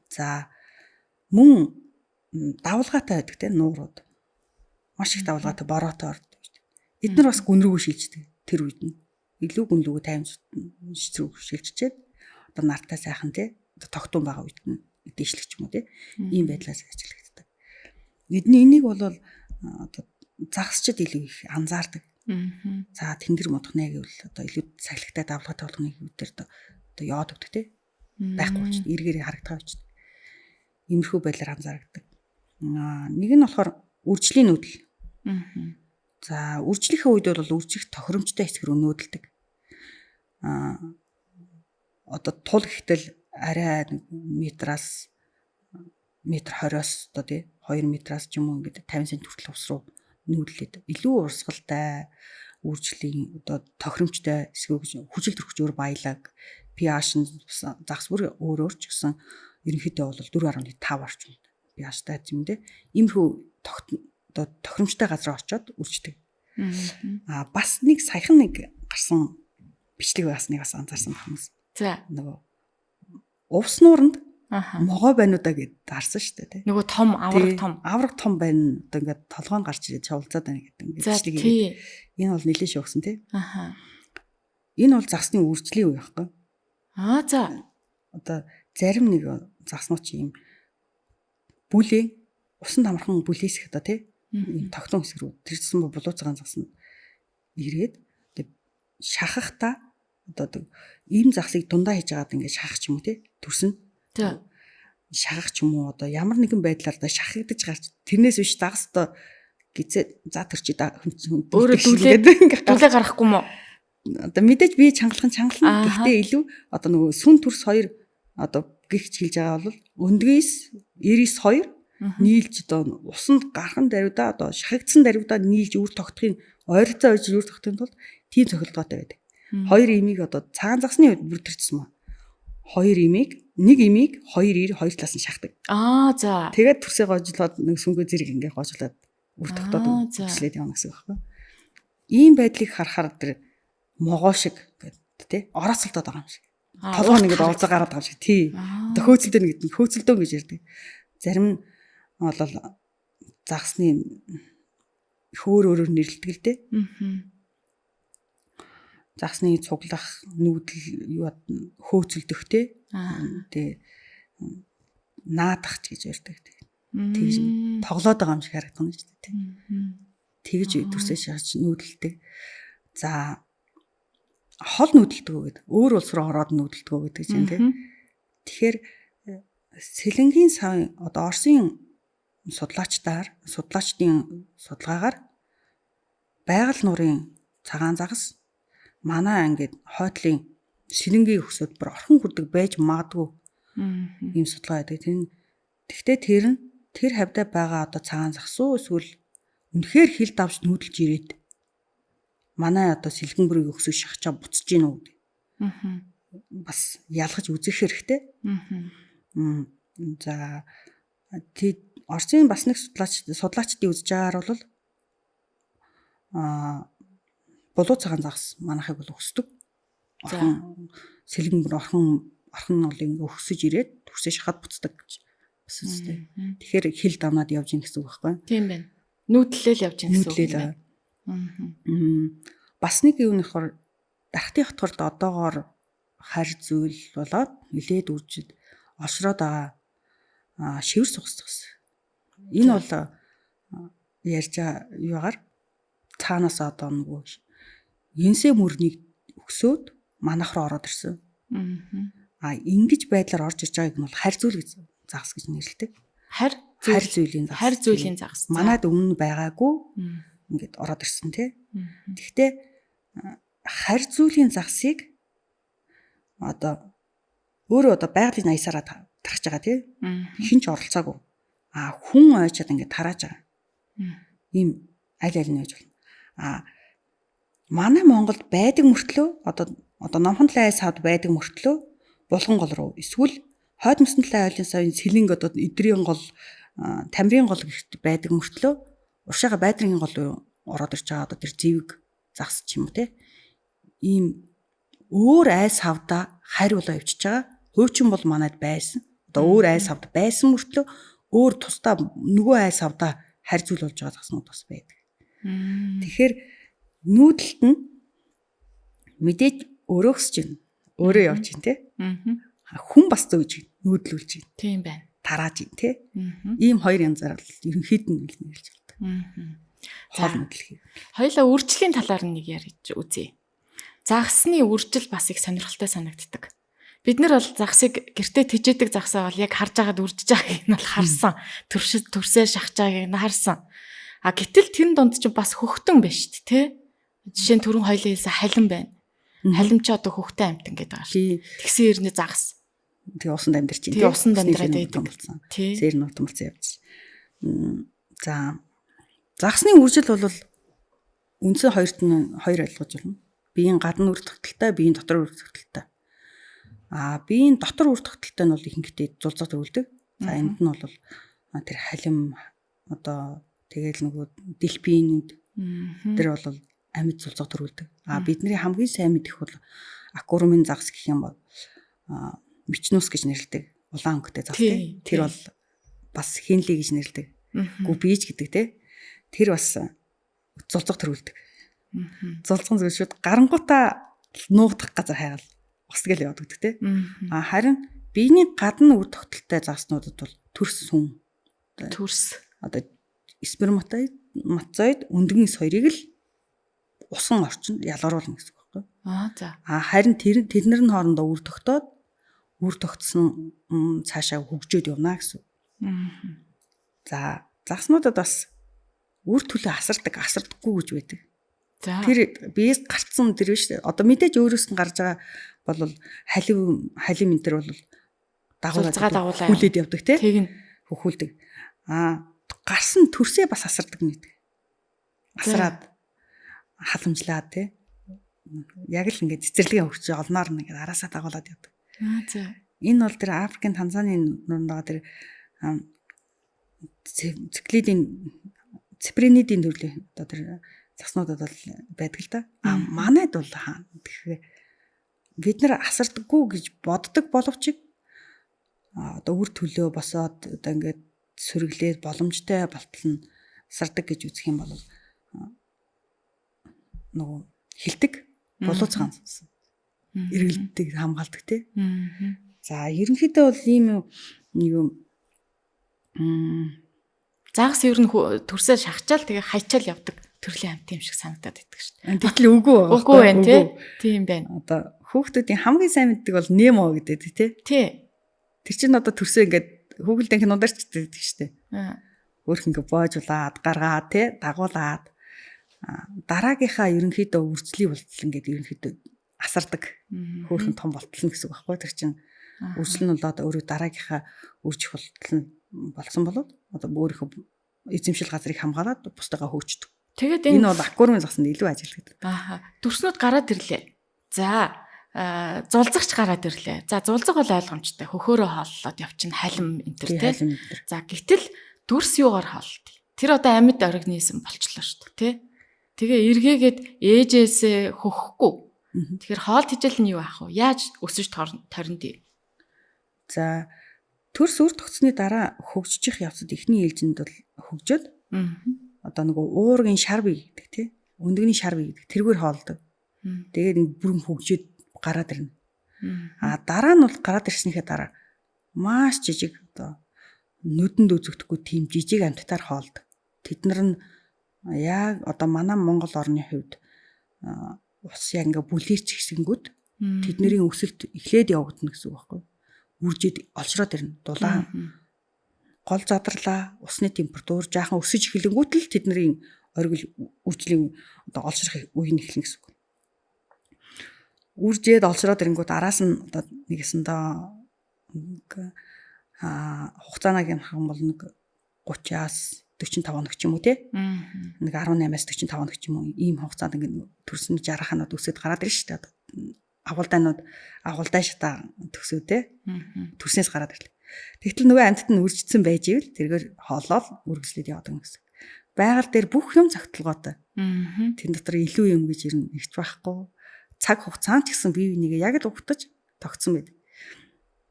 За мөн давлгаатай байдаг те нуурууд. Маш их давлгаатай бороотой ордог шүү дээ. Эдгээр бас гүн рүү шилждэг тэр үед нь. Илүү гүн рүү таймс рүү шилжчихэд одоо нартай сайхан те тогтун байгаа үед нь дээшлэх юм уу те. Ийм байдлаас ажиллагддаг. Энийг бол одоо загасчд илүү их анзаардаг. За тэнгэр модхнаа гэвэл одоо илүү сахилгатай давлгаатай болгоны хэвээр одоо яод өгдөг те. Байхгүй ч эргээр харагдах байж. Иймэрхүү байдлаар анзаардаг. Нэг нь болохоор үржлийн нүүдэл. За үржлийнхээ үед бол үржих тохиромжтой хэсэг рүү нүүдэлдэг. Одоо тул гэхтэл арай метраас метр 20-оос одоо тий 2 метраас ч юм уу ингээд 50 см хүртэл ус руу нүүдлээд илүү урсгалтай үржлийн одоо тохиромжтой хэсгүүд хүчил төрөгч өөр баялаг pH нь загс бүр өөр ч гэсэн ерөнхийдөө бол 4.5 орчим pH-тай юм дээ. Иймэрхүү одоо тохиромжтой газар очиод үрждэг. Бас нэг саяхан нэг гарсан бичлэг байгасныг бас анзаарсан хүмүүс. За нөгөө увс нууранд могоо байнуудаа гэд дарсан шүү дээ тий. Нөгөө том авраг том байна. Одоо ингээд толгойн гарч ирээд шовлцаад байна гэдэг ингээд бичлэг хийгээд. Энэ бол нэлээд шугсан тий. Энэ бол загсны үржлийн үе байхгүй. За одоо зарим нэг загснууд чи юм бүлээ усан тамархан бүлээсэх одоо тий тогтун хэсэг рүү тэрсэн булууцгаан загсанд ирээд тэг шахахта одоо ийм загсыг дундаа хийж агаад ингээд шахах ч юм уу тий төрсөн. Шахах ч юм уу одоо ямар нэгэн байдлаар одоо шахагдаж гарч тэрнээс биш дагас одоо гизээ за тэр чи өөрөө дүүлээ гарахгүй юм уу? Одоо мэдээж би чангалхан гэхдээ илүү одоо нөгөө сүн төрс хоёр одоо гихч хэлж байгаа бол өндгөөс 92 нийлж одоо усанд гархан даруйдаа одоо шахагдсан даруйдаа нийлж үр тогтохын ойролцоо ойж үр тогтохын тулд тийм цохилгоотой байдаг. Хоёр имийг одоо цагаан загсны үед бүрдэрсэн маа. Хоёр имийг нэг имийг хоёр ир хоёр талаас нь шахдаг. За. Тэгээд төрсөө гожлоод нэг сүнгээ зэрэг ингээ гожлоод үр тогтоод өчлээд явна гэсэн үг байхгүй. Ийм байдлыг харахаар тэр могоо шиг гэдэг тий орооцолдоод байгаа юм шиг. Толгой нэгэд овцоо гараад байгаа юм шиг тий. Одоо хөөцөлдөө нэг хөөцөлдөө гэж ярьдаг. Зарим нь бол загсны өөрөөр нэрлэдэг л дээ. Загсны цуглах нүүдэл юу хөөцөлдөх тий. Тэгээ наадах гэж ярьдаг. Тэгж тоглоод байгаа юм шиг харагдана шүү дээ тий. Тэгж төрсөө шахаж нүүдэлдэг. За хол нүүдэлтгөө гэдэг. Өөр улс руу ороод нүүдэлтгөө гэдэг чинь тий. Тэгэхээр Сэлэнгийн савын одоо Оросын судлаачдын судалгаагаар байгаль нуурын цагаан загас манай ангид хойдлын Сэлэнгийн өксөд бүр орхон хүрдэг байж магадгүй ийм судалгаа байдаг. Тэгтээ тэр хавьдаа байгаа одоо цагаан загас уу эсвэл үнэхээр хил давж нүүдэлж ирээд манай одоо Сэлгэн бүрийн өксөж шахачаа буцаж гин үү гэдэг. Бас ялгаж үзэх хэрэгтэй. За Оросын бас нэг судлаачдын үзэж байгаагаар бол булуу цагаан загас манайхыг бол өсдөг. Сэлгэн бүр орхон бол ингээ өксөж ирээд төрсөө шахаад буцдаг гэж бас үстэй. Тэгэхээр хил давнаад явж ийн гэсэн үг байхгүй. Тийм байна. Нүүдлэл явж ийн гэсэн үг. Бас нэг юу нөхөр дархтын хотгорд одоогоор харь зүйл болоод нилээд үржид олшроод байгаа шивэр сугсдагс. Энэ бол ярьж юугаар цаанаас одоо нөгөө энсэ мөрнийг өксөөд манайх руу ороод ирсэн. Ингэж байдлаар орж ирж байгааг нь бол харь зүйл гэж загас гэж нэрлэдэг. Харь зүйлийн загас. Манайд өмнө байгаагүй ингээд ороод ирсэн тий. Гэхдээ харь зүйлийн загсыг одоо өөрөө одоо байгалийн аясаараа тархаж байгаа тий. Хинч оролцоогүй. Хүн ойчаад ингээд тарааж байгаа. Ийм аль аль нь байж болно. Манай Монголд байдаг мөртлөө одоо номхон талын айс хавд байдаг мөртлөө булган гол руу эсвэл хойд мөсөн талын айлын савын сэлэнг одоо эдрийн гол тамирын гол гихт байдаг мөртлөө уршаага байдрын гол руу ороод ирж байгаа одоо тэр зэвэг загс ч юм уу те ийм өөр айс хавда харь болоо явчихж байгаа. Хуучин бол манайд байсан. Одоо өөр айс хавд байсан мөртлөө өөр тусдаа нөгөө айс хавда харь зүйл болж байгаа загснууд бас байдаг. Тэгэхээр нүүдэлт нь мэдээж өрөөхсөж байна. Өөрөө явж байна те. Хүн бас зөөж нүүдлүүлж байна. Тийм байна. Тарааж байна те. Ийм хоёр янзаар л ерөнхийд нь хэлж болдог. Хоол нүүдлэх. Хоёулаа үржлийн талаар нэг ярьж үзье. Загсны үржил бас их сонирхолтой санагддаг. Бид нар бол загсыг гэртээ тэжээдэг загсаа бол яг харж агаад үржиж байгааг нь бол харсан. Төрсөө шахаж байгааг нь харсан. Гэтэл тэр донд ч бас хөхтөн байна шүү дээ, тэ? Жишээ нь түрүүн хоёлын хэлсэн халин байна. Халим ч одоо хөхтөн амтан гэдэг байгаа шүү. Тэгсэн ирнэ загас. Тэгээ усанд амьдарч байна. Тэгээ усанд амьдраад байдаг. Зээр нь утсан болсон явж. За загсны үржил бол үндсэн хоёрт нь хоёр ойлгож байна. Биеийн гадна үр тогтолтой, биеийн дотор үр тогтолтой. Биеийн дотор үр тогтолтой нь бол ихэнхдээ зулцаа төрүүлдэг. За энд нь бол тэр халим одоо тэгэл нөгөө дэлпинд тэр бол амьд зулцаа төрүүлдэг. Бидний хамгийн сайн мэдэх бол акурумын загас гэх юм бол мичнус гэж нэрлэдэг. Улаан өнгөтэй загас тийм. Тэр бол бас хинли гэж нэрлэдэг. Гүбийж гэдэг тийм. Тэр бас зулцаа төрүүлдэг. Зулцсан зүйл шүүд гарангуудаа нуугдах газар хайгаал усгэл яваад гэдэг тийм. Харин биений гадна үр тогтолтой загаснуудад бол төрс сүн. Төрс. одоо сперматозоид өндгөн соёрыг л усан орчинд ялгаруулна гэсэн үг байхгүй. За. Харин тэднэр нь хоорондоо үр тогтоод үр тогтсон цаашаа хөгжөөд явна гэсэн. За загснуудад бас үр төлөө асардаггүй гэж байдаг. Тэр биеэс гарцсан тэр биш. Одоо мэдээж өөрөөс нь гарч байгаа бол халим энэ төр бол дагуулаад хүлээд явдаг тийм хөхүүлдэг. Гарсан төрсөө бас асардаг гэдэг. Асраад халамжлаад тийм яг л ингээд цэцэрлэгээ өгч олноор нэг араасаа дагуулад явдаг. За. Энэ бол тэр Африкийн Танзаны нунд байгаа тэр ципринидийн төрлийн одоо тэр загснуудад бол байдаг л да. Манайд бол тэгэхээр бид нар асардаггүй гэж боддог боловч одоо үр төлөө босоод одоо ингээд сөрөглээд боломжтой болтол нь асардаг гэж үзэх юм бол нөгөө хилдэг булууц ганц эргэлддэг хамгаалдаг тий. За ерөнхийдөө бол ийм юу загас ер нь төрсөө шахачаал тэгээ хайчаал явдаг төрлийн амт юм шиг санагдаад байдаг шүү дээ. Тэгтэл үгүй байгаа. Үгүй байна тий. Тийм байна. Одоо хүүхдүүдийн хамгийн сайн мэддэг бол немо гэдэг тий. Тий. Тэр чинь одоо төрсөө ингээд хүүхэлдэйн кинондар ч гэдэг шүү дээ. Өөрх ингээд боожулаад гаргаад тий дагуулад дараагийнхаа ерөнхийдөө үржлийн болтол ингээд ерөнхийдөө асардаг. Хөөхөн том болтол гэсэн үг байхгүй. Тэр чинь үржил нь болоод өөрөө дараагийнхаа үржих болтол нь болсон болоод одоо өөрийнхөө эзэмшил газрыг хамгаалаад бусдаагаа хөөчдөг. Тэгээд энэ бол аквариумын засанд илүү ажилладаг. Төрснүүд гараад ирлээ. За зулзагч гараад ирлээ. За зулзаг бол ойлгомжтой. Хөхөөрөө хооллоод явчихна халим энэ төр тий. За гэтэл дүрс юугаар хооллдог? Тэр одоо амьд организм болчлоо шүү дээ тий. Тэгээ эргээгээд ээжээсээ хөхөхгүй. Тэгэхээр хоол тижэл нь юу аах вэ? Яаж өсөж торно тий? За төрс үр тогтсны дараа хөгжиж явцад эхний ээлжинд бол хөгжөөд одоо нөгөө уургийн шар бие гэдэг тий. Өндөгний шар бие гэдэг тэргээр хоолдог. Тэгээд ингэ бүрэн хөгжөөд гараад ирнэ. Дараа нь бол гараад ирснийхээ дараа маш жижиг одоо нүдэнд үзэгдэхгүй тийм жижиг амьтдаар хоолдог. Тэд нар нь яг одоо манай Монгол орны хувьд ус яг ингээ бүлэрч гисэнгүүд тэдний өсөлт эхлээд явагдана гэсэн үг байхгүй. Үржид олшроод ирнэ. Дулаан гол задарлаа, усны температур жаахан өсөж эхлэнгүүт л тэдний оргил үржлийн одоо олшрах үе нь эхэлнэ гэсэн үг. Үржээд олшроод ирэнгүүт араас нь одоо нэгэсэндээ хугацаанаа гэмэх юм бол нэг 30-аас 45 хоног ч юм уу те. Нэг 18-аас 45 хоног ч юм уу ийм хугацаанд ингэ төрсөн жараханууд өсөд гараад ирж штэ. Агуулдай шата төсөө те. Төрснээс гараад ирлээ. Тэгтэл нөгөө амьтад нь үржигдсэн байж ивэл тэргээр хоолол үргэлжлээд явдаг гэсэн. Байгаль дээр бүх юм цогтолгоотой. Тэн дотор илүү юм гэж ирнэ нэгч байхгүй. Цаг хугацаанд ч гэсэн бие бинийгээ яг л угтаж тогтсон байд.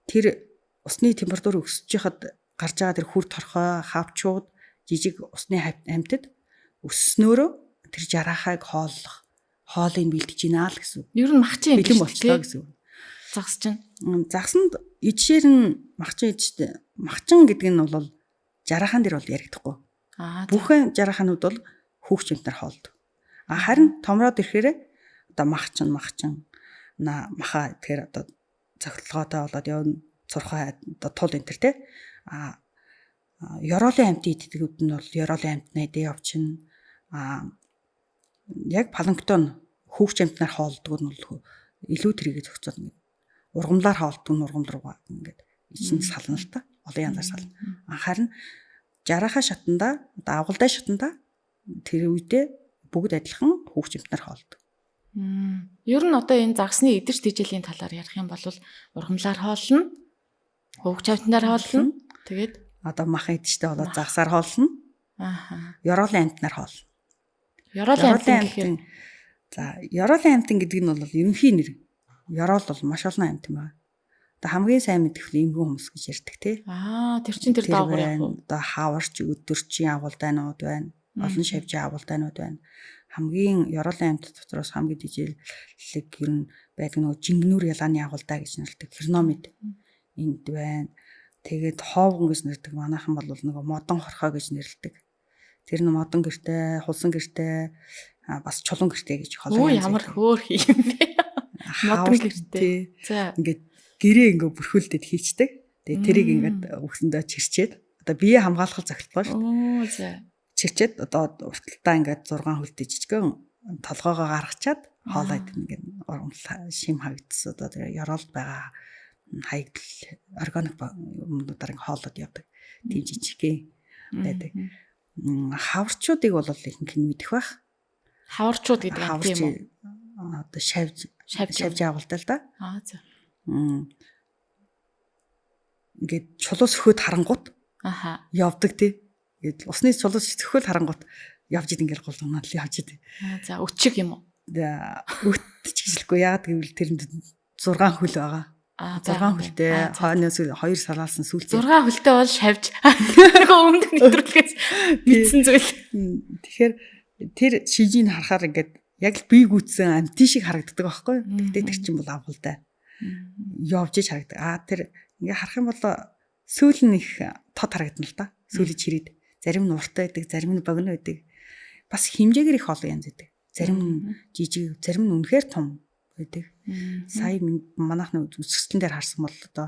Тэр усны температур өсөж яхад гарч байгаа тэр хүр торхой, хавчууд, жижиг усны амьтад өсснөөрөө тэр жарахайг хооллох, хоолыг бэлдэж гинэ л гэсэн. Ер нь махчин бэлэн болчлоо гэсэн. Загс чинь. Загсанд ичээр нь махчин ичтэй. Махчин гэдэг нь бол жарахан дээр бол яригдахгүй. Бүхэн жараханууд бол хүүхч юмтар хоолдог. Харин томроод ирэхээр одоо махчин маха тэгэхээр одоо цогцолгоотой болоод явна. Цурхай одоо тул энэ төр те. Ёроолын амьтын идэдгүүд нь бол ёроолын амьтнаа идэ явчихна. Яг паланктон хүүхч амьтнаар хоолдог нь бол илүү тэрийг зохицоод ингэ ургамлаар хоолдог нь ургам руугаа ингээд ичэн сална л та. Олон янзаар сална. Харин жарахаа шатанда одоо агуулдай шатанда тэр үедээ бүгд адилхан хүүхч амьтнаар хоолдог. Ер нь одоо энэ загсны идэж тэжээлийн талаар ярих юм бол ургамлаар хоолно, хүүхч амьтнаар хоолно. Тэгээд одоо мах идчихтэй болоод загсаар хоолно. Ёроолын амьтнаар хоолно. Ёроолын амьтан. За ёроолын амьтан гэдэг нь бол ерөнхий нэр. Ёроол бол маш олон амьтан байна. Одоо хамгийн сайн мэдэх эмгэн хүмүүс гэж ярьдаг тий. Тэр чинь тэр даагуур яг уу. Одоо хаварч, өдөрчийн агуулдайнууд байна. Олон шавжийн агуулдайнууд байна. Хамгийн ёроолын амьтад дотроос хамгийн дижээлэг ер нь байдаг нөгөө жингнүүр ялааны агуулдай гэж нэрлэдэг. Херномид энд байна. Тэгээд хоовгон гэж нэрдэг. Манайхан бол нөгөө модон хорхоо гэж нэрлэдэг. Тэр нь модон гэртэй, хулсан гэртэй, бас чулуун гэртэй гэж Оо ямар хөөр юм бэ? Модон гэртэй. За ингээд гэрээ ингээ бүрхүүлдэд хийчдэг. Тэгээд тэрийг ингээд өгсөндөө чирчээд одоо бие хамгаалах зохилтгоо шүү. Оо за. Чирчээд одоо урталтаа ингээд 6 хөлтэй жижигхэн толгоогоо гаргачаад хоолойд ингээд шим хагдсан одоо тэр ёроолд байгаа хаягдл органик юмнуудаар ингээ хоолоод явдаг. Тийм жижигхэн байдаг. Хаварчуудыг бол ихэнх нь мэдэх байх. Хаварчууд гэдэг нь тийм үү? Одоо шавж явуулдаг л да. За. Ингээд чулуус өхөд харангуут явдаг тий. Ингээд усны чулуус өхөд харангуут явж идэг ингээл голгоноо л явж идэг. За өчиг юм уу? Өтч гэжлэхгүй яагаад гэвэл тэрэнд 6 хөл байгаа. 6 хөлтэй хойноос 2 салаалсан сүүлтэй. 6 хөлтэй бол шавж. Өмнөх нэвтрүүлгээс битсэн зүйл. Тэгэхээр тэр шижийг харахаар ингээд яг л бие гүйтсэн амтын шиг харагддаг байхгүй. Тэгтээ тэр чинь бол авгалтай. Явж иж харагдаг. Тэр ингээ харах юм бол сүүл нь их тод харагдана л да. Сүүлийн чирээд зарим нь урттай байдаг, зарим нь богино байдаг. Бас хэмжээгээр их олон янз байдаг. Зарим нь жижиг, зарим нь үнэхээр том байдаг. Сая манайхны үзэсгэлэн дээр харсан бол одоо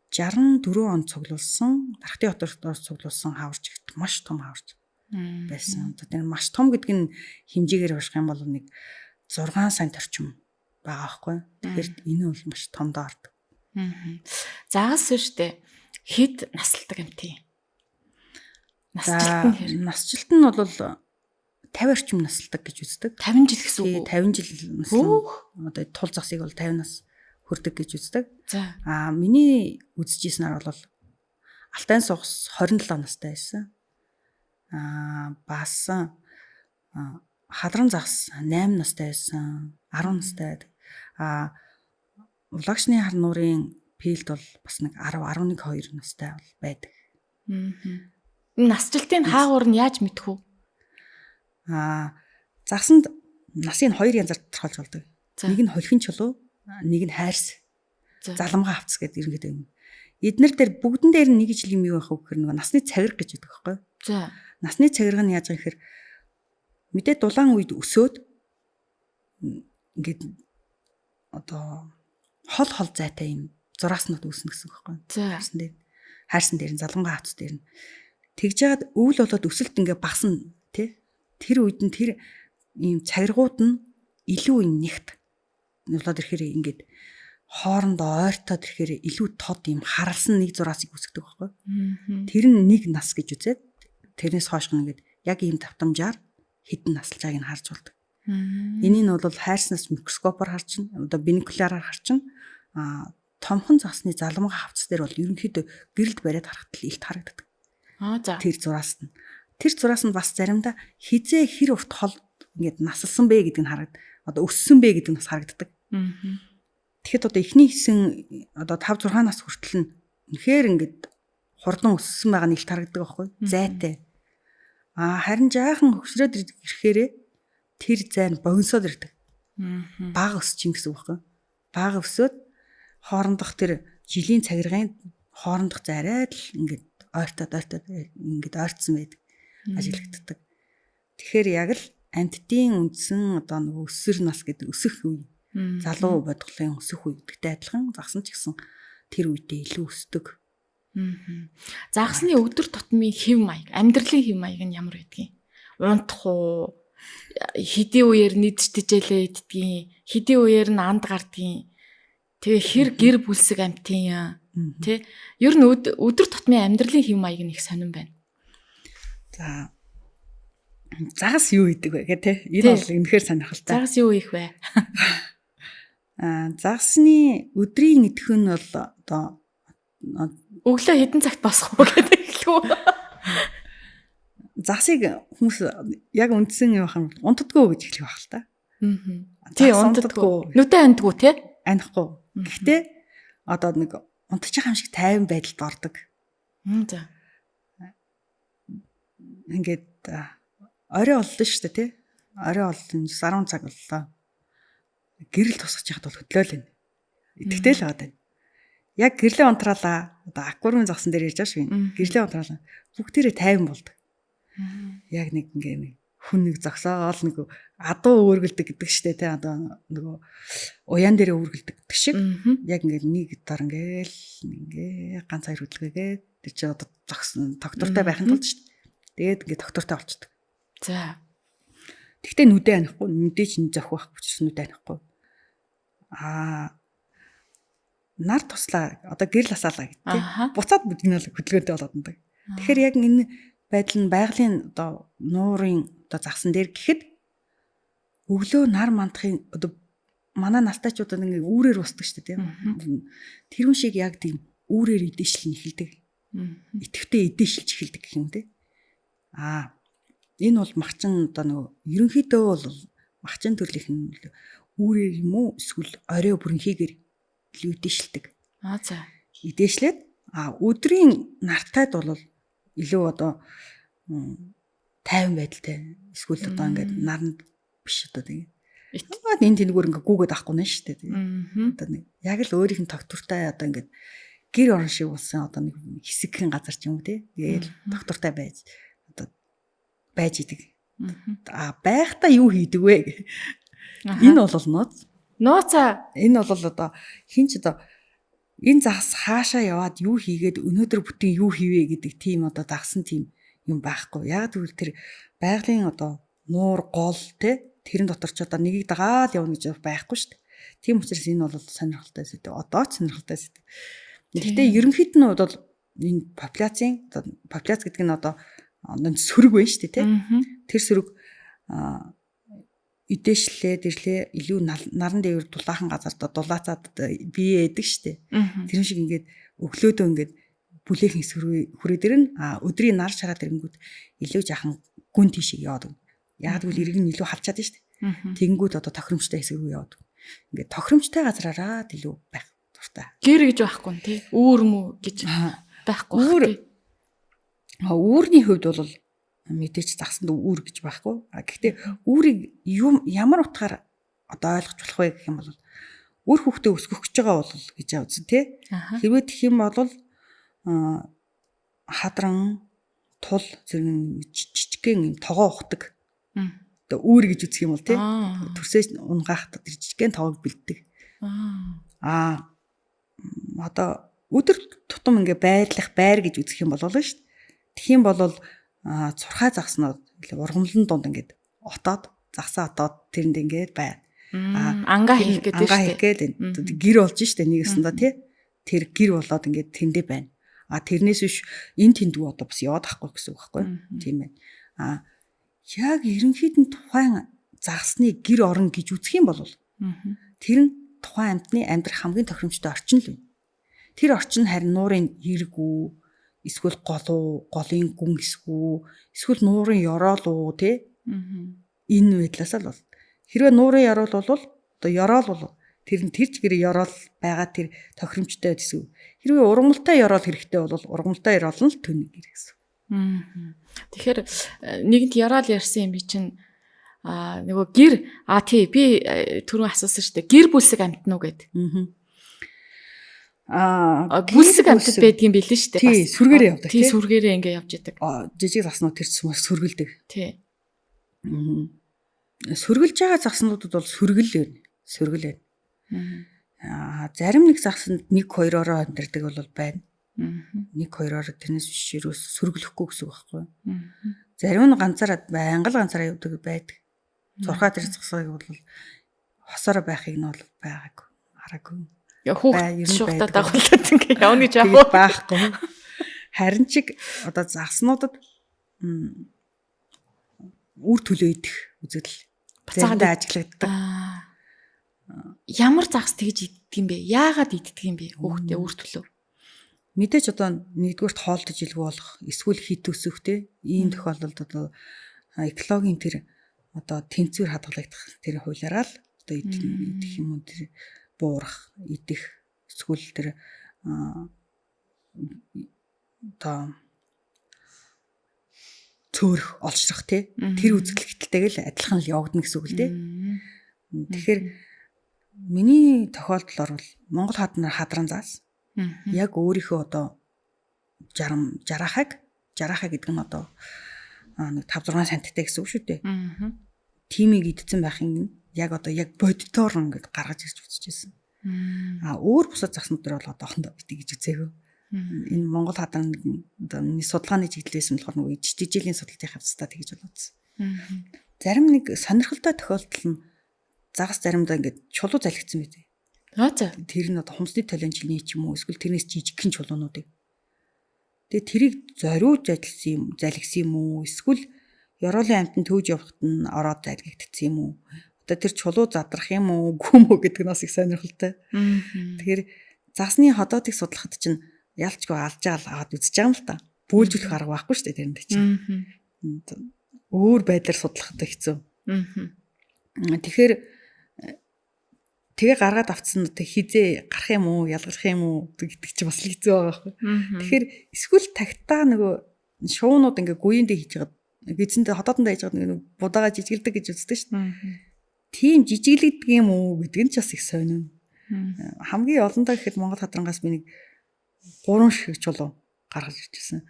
64 он цуглуулсан, Дархтын хотоор цуглуулсан хаварч гэдэг маш том хаварч байсан. Одоо тэр маш том гэдэг нь хэмжээгээр унших юм бол нэг 6 см орчим байгаа байхгүй. Тэгэхээр энэ бол маш том даард. Заагаас шүү дээ. Хэд насалдаг юм тий? Насжилт нь бол 50 орчим насалдаг гэж үздэг. 50 жил гэсэн үг үү? 50 жил наслан одоо тул засыг бол 50 нас хүрдэг гэж үздэг. За. Миний үзэжсэнээр бол Алтай сугс 27 настай байсан. Бас Хадран загас 8 настай байсан. 10 настай. Улагшны хар нуурын пилд бол бас нэг 10, 11, 2 настай бол байдаг. Насжилтын хаагуур нь яаж мэдэх вэ? Загсанд насыг 2 янзаар тодорхойлж болдог. Нэг нь холхин чулуу, нэг нь хайрс. Заламгаа хавцс гэдэг юм гэдэг юм. Эднэр дээр бүгдэн дээр нэг жил юм юу байх вэ гэхээр нөгөө насны цагираг гэж байдаг байхгүй юу? За. Насны цагираг нь яаж байгаа гэхээр мэдээ дулаан үед өсөөд ингээд одоо хол зайтай юм зурааснууд үүснэ гэсэн үг байхгүй юу? За. Хайрсан дээр нь заламгаа хавцс дээр нь тэгж яагаад өвөл болоод өсөлт ингээд багасна тий? Тэр үед нь тэр ийм цагиргууд нь илүү нэгт болоод ирэхээр ингээд хоорондоо ойртоод ирэхээр илүү тод ийм харалсан нэг зураасыг үүсгдэг байхгүй. Тэр нь нэг нас гэж үзээд тэрнээс хойш ингээд яг ийм давтамжаар хідэн наслж байгааг нь харж болдог. Энийг нь бол хайрснаас микроскопоор харж чинь одоо бинокуляраар харж чинь томхон засны заламгаа хавцс дээр бол ерөнхийдөө гэрэлд бариад харахад илт харагддаг. За. Тэр зураас нь бас заримдаа хизээ хэр урт хол ингээд насалсан бэ гэдэг нь одоо өссөн бэ гэдэг нь бас харагддаг. Тэгэхэд одоо эхний хэсэг одоо 5 6 нас хүртэл нь үнэхээр ингээд хурдан өссөн байгаа нь илт харагддаг байхгүй зайтай. Харин жаахан хөвсрөөд ирэхээр тэр зай нь богиносоод ирдэг. Бага өсч ин гэсэн үг байхгүй. Бага өсөөд хоорондох тэр жилийн цагиргын хоорондох зайраад л ингээд ойртоод ингээд ойртсон байдаг. Ажиглагддаг. Тэгэхээр яг л амьтдын үндсэн одоо нөгөө өсвөр нас гэдэг өсөх үе. Залуу бодголын өсөх үе гэдэгтэй адилхан загсан ч гэсэн тэр үедээ илүү өсдөг. Загсны өдөр тутмын хэв маяг, амьдралын хэв маяг нь ямар байдгийг? Унтах уу? Хэдийн үеэр нийцтэжээлээ иддгийн, хэдийн үеэр нь анд гардгийн. Тэгээ хэр гэр бүлсэг амьтын тий? Ер нь өдөр тутмын амьдралын хэв маяг нь их сонирн байна. За загас юу хийдэг вэ гэх тээ. Энэ бол үнэхээр сонирхолтой. Загас юу хийх вэ? Загасны өдрийн идэвх нь бол одоо өглөө хэдэн цагт босох вэ гэдэг хэлв. Загсыг хүмүүс яг үндсэн юм ахын унтдаггүй гэж хэлэх байх л та. Тий унтдаггүй. Нүдэ андгүй тий? Анихгүй. Гэхдээ одоо нэг унтчих юм шиг тайван байдалд ордог. За. Ингээд орой оллоо шүү дээ тий. Орой оллоо 10 цаг боллоо. Гэрэл тусгаж яхад бол хөдлөөл байна. Итгэвтэй л байгаа даа. Яг гэрлээ унтраалаа. одоо аквариум загсан дээр ярьж байгаа шүү. Гэрлийн унтраал бүгдээрээ тайван болдог. Яг нэг ингээ хүн нэг зогсоол нэг адуу өөргөлдөг гэдэг штэ тий одоо нөгөө уян дээрээ өөргөлдөг гэдэг шиг яг ингээ нэг дор ингээ ганц хоёр хөдөлгөөгээд тэр чи одоо зогсон доктортай байхын тулд штэ тэгээд ингээ доктортай болчдөг. За. Тэгтээ нүдэ анихгүй мэдээч нь зохих байхгүй ч нүдэ анихгүй. Нар туслаа одоо гэрэл асаалаа гэдэг тий буцаад бүгднээ хөдөлгөөнтэй болоод байдаг. Тэгэхээр яг энэ байдал нь байгалийн одоо нуурын одоо загсан дээр гэхэд өглөө нар мандахын одоо манай настайчуудад ингээ үүрээр устдаг шүү дээ тийм. Тэр хүн шиг яг тийм үүрээр идэвшлэн эхэлдэг. Итгэвтэй идэвшилж эхэлдэг гэх юм те. Энэ бол махчин одоо нөгөө ерөнхийдөө бол махчин төрлийнх нь үүрээр юм уу эсвэл орой бүрэнхийгээр илүү идэвшилдэг. За. Идэвшлээд өдрийн нартайд бол илүү одоо тайван байдалтай эсвэл одоо ингээд наранд биш одоо тийм. Энэ тэнэгүүр ингээд гүгээд авахгүй нэ шүү дээ. Одоо нэг яг л өөрийнх нь доктортай одоо ингээд гэр орон шиг болсон одоо нэг хэсэгхэн газар ч юм уу тий. Тэгээд доктортай байж одоо байж идэг. Байхдаа юу хийдэг вэ? Энэ бол нууцаа. Энэ бол одоо хин ч одоо энэ загас хаашаа яваад юу хийгээд өнөөдөр бүтэн юу хийвэ гэдэг тийм одоо дагсан тийм юм байхгүй. Яг тэгвэл тэр байгалийн одоо нуур гол те тэрэн дотор ч одоо нэгийг дагаад явна гэж байхгүй шүү дээ. Тийм учраас энэ бол сонирхолтой зүйл. Одоо ч сонирхолтой зүйл. Гэхдээ ерөнхийд нь бол энэ популяц гэдэг нь одоо сөрөг байна шүү дээ те. Тэр сөрөг идэвшлээд ирлээ илүү наран дээр дулаахан газарт дулаацаад бие эдэг штэ. Тэр шиг ингээд өглөөдөө ингээд бүлээх хэсэг хүрээ дээр нь өдрийн нар шараад ирэнгүүт илүү жахан гүн тийшээ яваад. Яг тэгвэл иргэн илүү халчаад штэ. Тэгэнгүүт одоо тохиромжтой хэсэг рүү яваад. Ингээд тохиромжтой газраараа илүү байх дуртай. Гэр гэж байхгүй нь тий. Үүр мүү гэж байхгүй. Үүрний хувьд бол мэдээч загсанд үүр гэж байхгүй. Гэхдээ үүрийг ямар утгаар одоо ойлгож болох вэ гэх юм бол үр хөвгтөө өсгөх гэж байгаа бол гэж үзэн тий. Хэрвээ тэгэх юм бол хадран тул зэрэг жижигхэн юм тогоо ухдаг. Одоо үүр гэж үзэх юм бол тий. Төрсөөс унгаах тэр жижигхэн тоогоо бэлддэг. Одоо өдөр тутам ингээ байрлах байр гэж үзэх юм бол шүү дээ. Тэгэх юм бол цурхай загснууд ургамлын дунд ингээд отоод загсаа отоод тэрэнд ингээд байна. Ангаа хийх гэдэг шүү дээ. Гэр болж штэ нэгэсэндээ тий. Тэр гэр болоод ингээд тэндээ байна. Тэрнээс биш энэ тэндүү одоо бас яваад ахгүй гэсэн үг байхгүй. Тийм байна. Яг ерөнхийд нь тухайн загсны гэр орон гэж үзэх юм бол тэр нь тухайн амьтны амьдрах хамгийн тохиромжтой орчин л байна. Тэр орчин харин нуурын эргүү эсвэл голын гүн эсгүү эсвэл нуурын ёроол уу те энэ байдлаас л бол хэрвээ нуурын ёроол бол одоо ёроол бол тэр нь тэр чигээр ёроол байгаа тэр тохиромжтой гэсэн. Хэрвээ ургамалтай ёроол хэрэгтэй бол ургамалтай ёроол нь төнийг гэсэн. Тэгэхээр нэгэнт ёроол ярьсан юм би чинь нөгөө гэр тий би түрүү асуусан шүү дээ. Гэр бүлсэг амьтнуу гэдэг. Бүлсэг амьтад байдгийн билээ шүү дээ. Тий, сүргээрээ явдаг. Тий, сүргээрээ ингээ явж идэг. Жижиг заснууд тэр сүргэлдэг. Тий. Сүргэлж байгаа загснуудад бол сүргэл байна. Зарим нэг загсанд 1-2-ороо амьдардаг бол байна. 1-2-ороо тэрнээс биш юус сүргэлэхгүй гэсэн үг байхгүй. Зарим нь ганцаараа ганцаараа явдаг байдаг. Зурхаа тэр загсыг бол хосоор байхыг нь бол байгаагүй. Хараагүй. Хүүхд шугатаад дагуулдаг ингээ явна гэж яах вэ? Байхгүй. Харин чиг одоо загснуудад үр төлөө идэх үзэл заримдаа ажиглагддаг. Ямар загс тэгж иддэг юм бэ? Яагаад иддэг юм бэ? Хүүхдээ үр төлөө. Мэдээж одоо нэгдүгээрт хоолтож илгүү болох эсвэл хит өсөх те ийм тохиолдолд одоо экологийн тэр одоо тэнцвэр хадгалагдах тэр хуулиараа л одоо идэх юм уу тэр буурах, идэх, эсвэл тэр одоо цөөрөх, олшрах тий тэр үзэгдэлтэйг л адилхан л явагдана гэсэн үг л тий. Тэгэхээр миний тохиолдлоор бол Монгол хадран заас яг өөрийнхөө одоо жарахаа гэдэг нь одоо нэг 5-6 санттай гэсэн үг шүү дээ. Аа. Тимийг идсэн байхын яг бодитоор ингээд гаргаж ирж үзчихсэн. Өөр бусад загснууд дээр бол одоохондоо битгий гэж үзээгүй. Энэ Монгол хадан нэг судалгааны чиглэлээс болохоор нөгөө ижижилийн судалтын хавцтай тэгж болоодсэн. Зарим нэг сонирхолтой тохиолдол нь загас заримдаа ингээд чулуу залгицсан байдаг. За. Тэр нь одоо хумсны таланчилны ч юм уу эсвэл тэрнээс жижигхэн чулуунуудыг. Тэгээ тэрийг зориуж залгисан юм уу эсвэл ёроолын амтанд төвж явахад нь ороод залгигдсан юм уу? Одоо тэр чулуу задрах юм уу үгүй юм уу гэдэг нь бас их сонирхолтой. Тэгэхээр загсны ходоодыг судлахад чинь ялчгүй аваад үзэж байгаа юм л та. Бөөлжүүлэх арга байхгүй шүү дээ тэрэнд чинь. Өөр байдлаар судлахад хэцүү. Тэгэхээр тэгээ гаргаад авцсан нь хизээ гарах юм уу, ялгарх юм уу гэдэг чинь бас хэцүү байгаа байхгүй. Тэгэхээр эсвэл тагтаа нөгөө шуунууд ингээ гуйндээ хийж байгаа гизэндээ хотоодондоо хийж байгаа нэг будаага жижиглдэг гэж үздэг шүү дээ. Тийм жижиглэгдэг юм уу гэдэг нь ч бас их сонирн. Хамгийн олондоо гэхэд Монгол хадрангаас би нэг 3 шиг чулуу гаргаж ирчихсэн.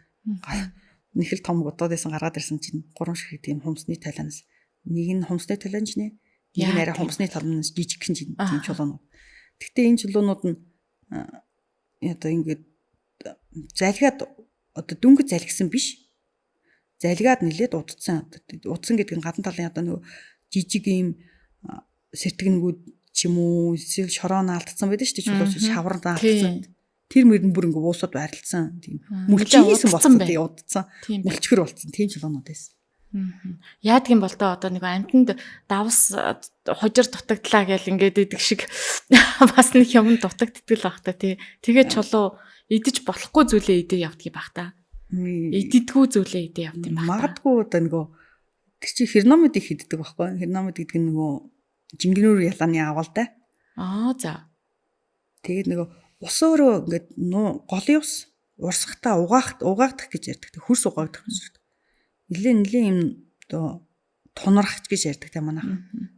Нэг л том удаад байсан гаргаад ирсэн чинь 3 шиг тийм хумсны таланаас нэг нь хумсны таланч нэг нь арай хумсны таланаас жижигхэн тийм чулуунууд. Гэхдээ энэ чулуунууд нь одоо ингээд залгаад одоо дүнгийн залгисан биш. Залгаад нэлээд удцсан. Удцсан гэдэг нь гадна талын одоо нөгөө жижиг ийм сэтгнэгүүд ч юм уу эсвэл шороо наалтсан байдаг шүү дээ чулуу шавар наалтсан. Тэр мөрөн бүр ингээ уусаад байрлалсан тийм мөлчгийсэн болсон тийм удцсан. Мөлчгөр болсон тийм чулуунууд байсан. Яадгийн бол тоо одоо нэг амтнд давс хожир дутагдлаа гэл ингээд идэг шиг бас нэг юм дутагддаг л бах та тий. Тэгээд чулуу идэж болохгүй зүйлээ идээ явдгийг бах та. Иддэггүй зүйлээ идээ явд юм бах. Магадгүй одоо нөгөө тэр чи херномид их иддэг байхгүй. Херномид гэдэг нь нөгөө жингинүүр ялааны авалтай. За. Тэгээд нөгөө ус өөрөө ингээд голын ус урсгахтаа угаагдах гэж ярьдаг. Хөрс угаагдах гэж ярьдаг. Нилээ юм оо тунрах гэж ярьдаг те манайхан.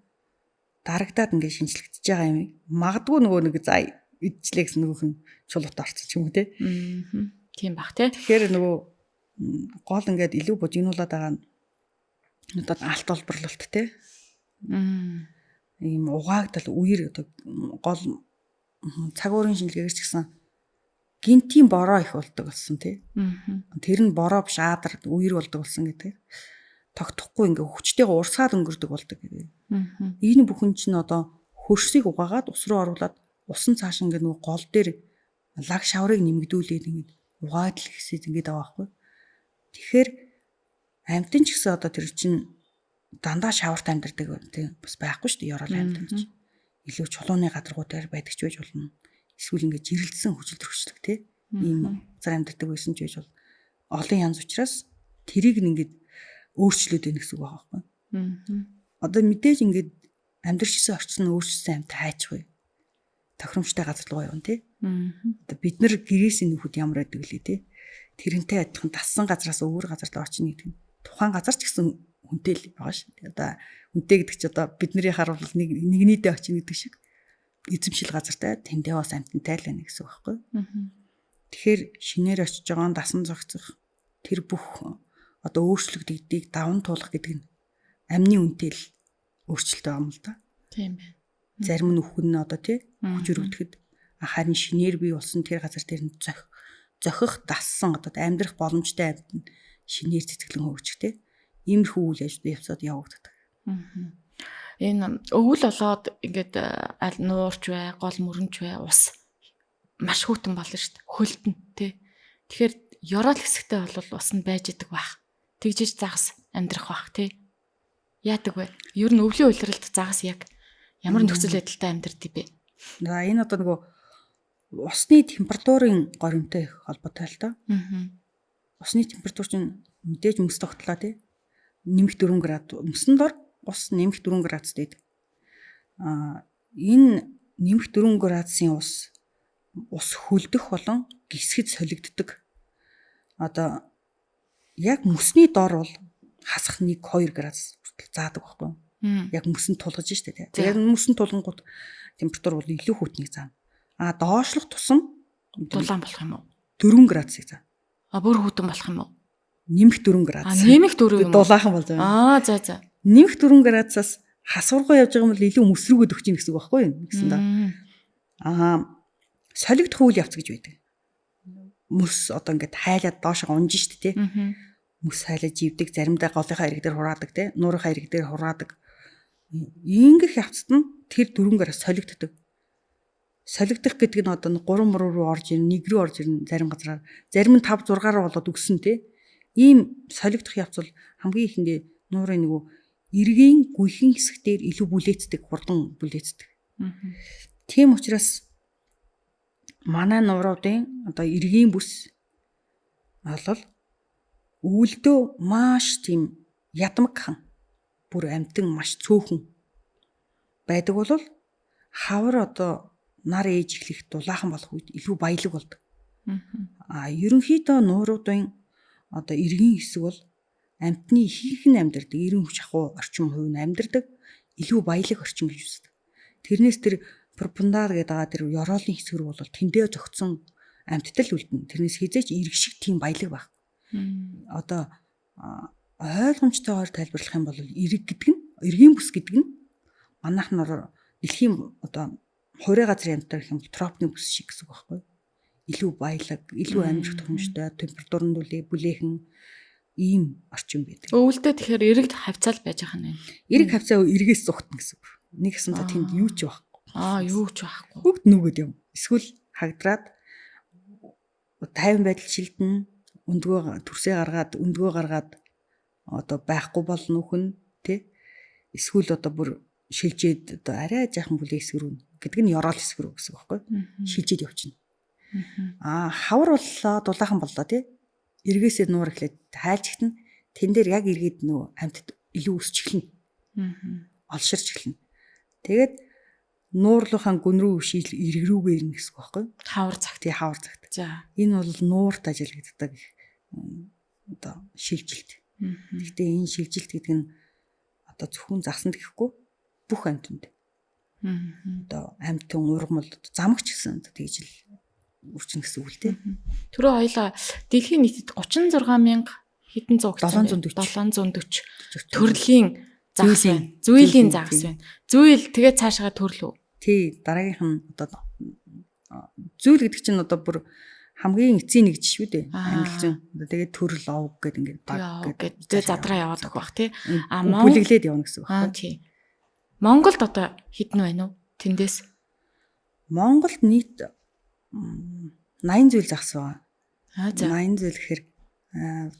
Дарагдаад ингээд шинжлэгдэж байгаа юм. Магадгүй нөгөө нэг за идчихлээ гэсэн нөгөөх нь чулуутай орчих юм уу те. Тийм бах те. Тэгэхээр нөгөө гол ингээд илүү бужигнуулаад байгаа нь одоо алт олборлолт те. Ийм угаагдал үер одоо гол цаг уурын шинжилгээгээр ч гэсэн гинтийн бороо их болдог болсон тий. Тэр нь бороо биш аадар үер болдог болсон гэдэг. Тогтохгүй ингээ хүчтэйгээ урсгаад өнгөрдөг болдог гэдэг. Энэ бүхэн чинь одоо хөрсийг угаагаад ус руу оруулаад усан цааш ингээ нөгөө гол дээр лаг шаврыг нэмэгдүүлээд ингээ угаад л ихсээд ингээ байгаа байхгүй. Тэгэхээр амьтан ч гэсэн одоо тэр чинь дандаа шаварт амьдардаг тийм бас байхгүй шүү дээ ёроол амьтан ч. Илүү чулууны гадаргуудаар байдаг ч байж болно. Эсвэл ингээд жирэлдсэн хүчил төрөчлөг тий. Ийм зар амьдардаг байсан ч байж бол олон янз учраас тэрийг ингээд өөрчлөөд байна гэсэн үг байгаа байхгүй. Одоо мэдээж ингээд амьдарчсан орчин өөрчлөсөн амьд хайчгүй. Тохиромжтой газар руу явна тий. Одоо бид нар гэрээсийн нөхөд ямар байдаг лээ тий. Тэрнтэй адилхан тассан газраас өөр газар руу очно гэдэг нь тухайн газар ч гэсэн хүнтэй л байгаа шүү. Одоо хүнтэй гэдэг чи одоо бидний харуул нэгнийдээ очно гэдэг шиг эзэмшил газартай тэндээ бас амтантай л байна гэсэн үг байхгүй. Тэгэхээр шинээр очиж байгаа дасан зогцох тэр бүх одоо өөрчлөгдөгдгийг даван туулах гэдэг нь амны үнэтэй л өөрчлөлт байгаа юм л да. Тийм байна. Зарим нь үхэн нь одоо тий хүч өргөдөд харин шинээр бий болсон тэр газар дээр нь зохих дассан одоо амьдрах боломжтой амьд нь шинээр цэцгэлэн хөвчих тий. Иймэрхүү үйл явцад явагддаг. Энэ өвөл болоод ингээд аль нуурч бай, гол мөрөнч бай, ус маш хүйтэн болно шүү дээ. Хөлтөн тий. Тэгэхээр ёроол хэсэгтэй бол ус нь байж идэг байх. Тэгжиж загас амьдрах байх тий. Яадаг вэ? Ер нь өвлийн уйлралд загас яг ямар нөхцөл байдалтай амьдрд вэ? За энэ одоо нөгөө усны температурын горимтой холбоотой л доо. Усны температур чинь мэдээж мөс тогтлоо тий. Нэмэх 4 градус өмсөн дор ус нэмэх 4 градустэй байдаг. Энэ нэмэх 4 градусын ус хөлдөх болон гисгэд солигддог. Одоо яг мөсний дор бол хасах 1-2 градус хүртэл заадаг байхгүй юу? Яг мөсөнд тулгаж штэ тий. Тэгээд мөсөнд тулгангууд температур бол илүү хүйтнийг заана. Доошлох тусам дулаан болох юм уу? 4 градусыг заана. Бүр хүйтэн болох юм уу? Нэмэх 4 градус. Нэмэх 4 юм уу? Дулаахан болж байгаа. За. Нэмэх 4 градусаас хасваргуу явж байгаа юм бол илүү мөс рүүгээ өгч ийн гэсэн үг байхгүй юу? Гэсэн да. Солигдох үйл явц гэж байдаг. Мөс одоо ингээд хайлаад доошоо унж штэ тий. Мөс хайлаад живдэг, заримдаа голынхаа ирэг дээр хураадаг тий. Нуурынхаа ирэг дээр хураадаг. Ингэх явцад нь тэр 4 градус солигддог. Солигдох гэдэг нь одоо 3 мөр руу орж ирнэ, 1 рүү орж ирнэ зарим газараар. Зарим нь 5 6-аар болоод өгсөн тий. Ийм солигдох явц бол хамгийн ихэндээ нуурын нөгөө эргийн гүйхэн хэсгээр илүү бүлээцдэг, хурдан бүлээцдэг. Тийм учраас манай нууруудын одоо эргийн бүс бол өвөлдөө маш тийм ядамгхан бүр амтан маш цөөхөн байдаг бол хавар одоо нар ээж эхлэх дулаахан болох үед илүү баялаг болдог. Ерөнхийдөө нууруудын одоо эргийн хэсэг бол амтны ихэнх нь амьдардаг, эрен хүч ахуй орчин хувь нь амьдардаг, илүү баялаг орчин гэж үздэг. Тэрнээс тэр пропаганда гэдэг байгаа тэр ёроолын хэсэг рүү бол тэндээ зөгцсөн амьтдал үлдэнэ. Тэрнээс хизээч эрг шиг тийм баялаг байх. Одоо ойлгомжтойгоор тайлбарлах юм бол эрг гэдэг нь, эргийн бүс гэдэг нь манайх нар дэлхийн одоо хуурай газрын амьтар гэх юм бол тропикийн бүс шиг гэсэн үг байхгүй юу? Илүү баялаг, илүү амьдрах тохиомжтой, температурын бүлээхэн ийм орчин байдаг. Өвөлдөө тэгэхээр эрэгд хавцаал байж байгаа юм. Эрэг хавцаа эргээс зүхтэн гэсэн үг. Нэг гэсэндээ тэнд юу ч байхгүй. Юу ч байхгүй. Бүгд нүгэд юм. Эсвэл хагдраад 50 байдал шилдэн, өндгөө төрсөө гаргаад одоо байхгүй болно үхэн тий. Эсвэл одоо бүр шилжээд одоо арай жаахан бүлээ хэсгэрүү гэдэг нь ёроол хэсгэрүү гэсэн үг байхгүй. Шилжээд явчихна. Хавар боллоо, дулаахан боллоо тий. Эргээсээ нуур эхлээд хайлж ихтэн тэн дээр яг эргээд нөгөө амьтад илүү өсч эхэлнэ. Олширч эхэлнэ. Тэгээд нуурлынхаа гүн рүү шийдэл эрг рүүгээ ирнэ гэсэн үг байхгүй. Хавар цагт. Хавар цагт. За. Энэ бол нуурт ажиллагддаг одоо шилжилт. Гэхдээ энэ шилжилт гэдэг нь одоо зөвхөн загсанд гэхгүй бүх амьтанд. Одоо амьтан ургамал замгч гэсэн тэгж л үрчнэ гэсэн үг л дээ. Түрүү хоёлаа дэлхийн нийтэд 36,000 хэдэн зуун 740 төрлийн загас байна. Зүйлийн загас байна. Зүйл тэгээд цаашаа төрлөө. Тий, дараагийнх нь одоо зүйл гэдэг чинь одоо бүр хамгийн эцсийн нэг жишээ шүү дээ. Англичин. Тэгээд төрөл овг гэдэг ингээд баг гэдэг. Тэгээд задраа яваад өгөх бах тий. Бүлэглээд явна гэсэн үг байна. Тий. Монголд одоо хэдэн байна уу? Тэндээс Монголд нийт 80 зүйл загас байна. 80 зүйл гэхээр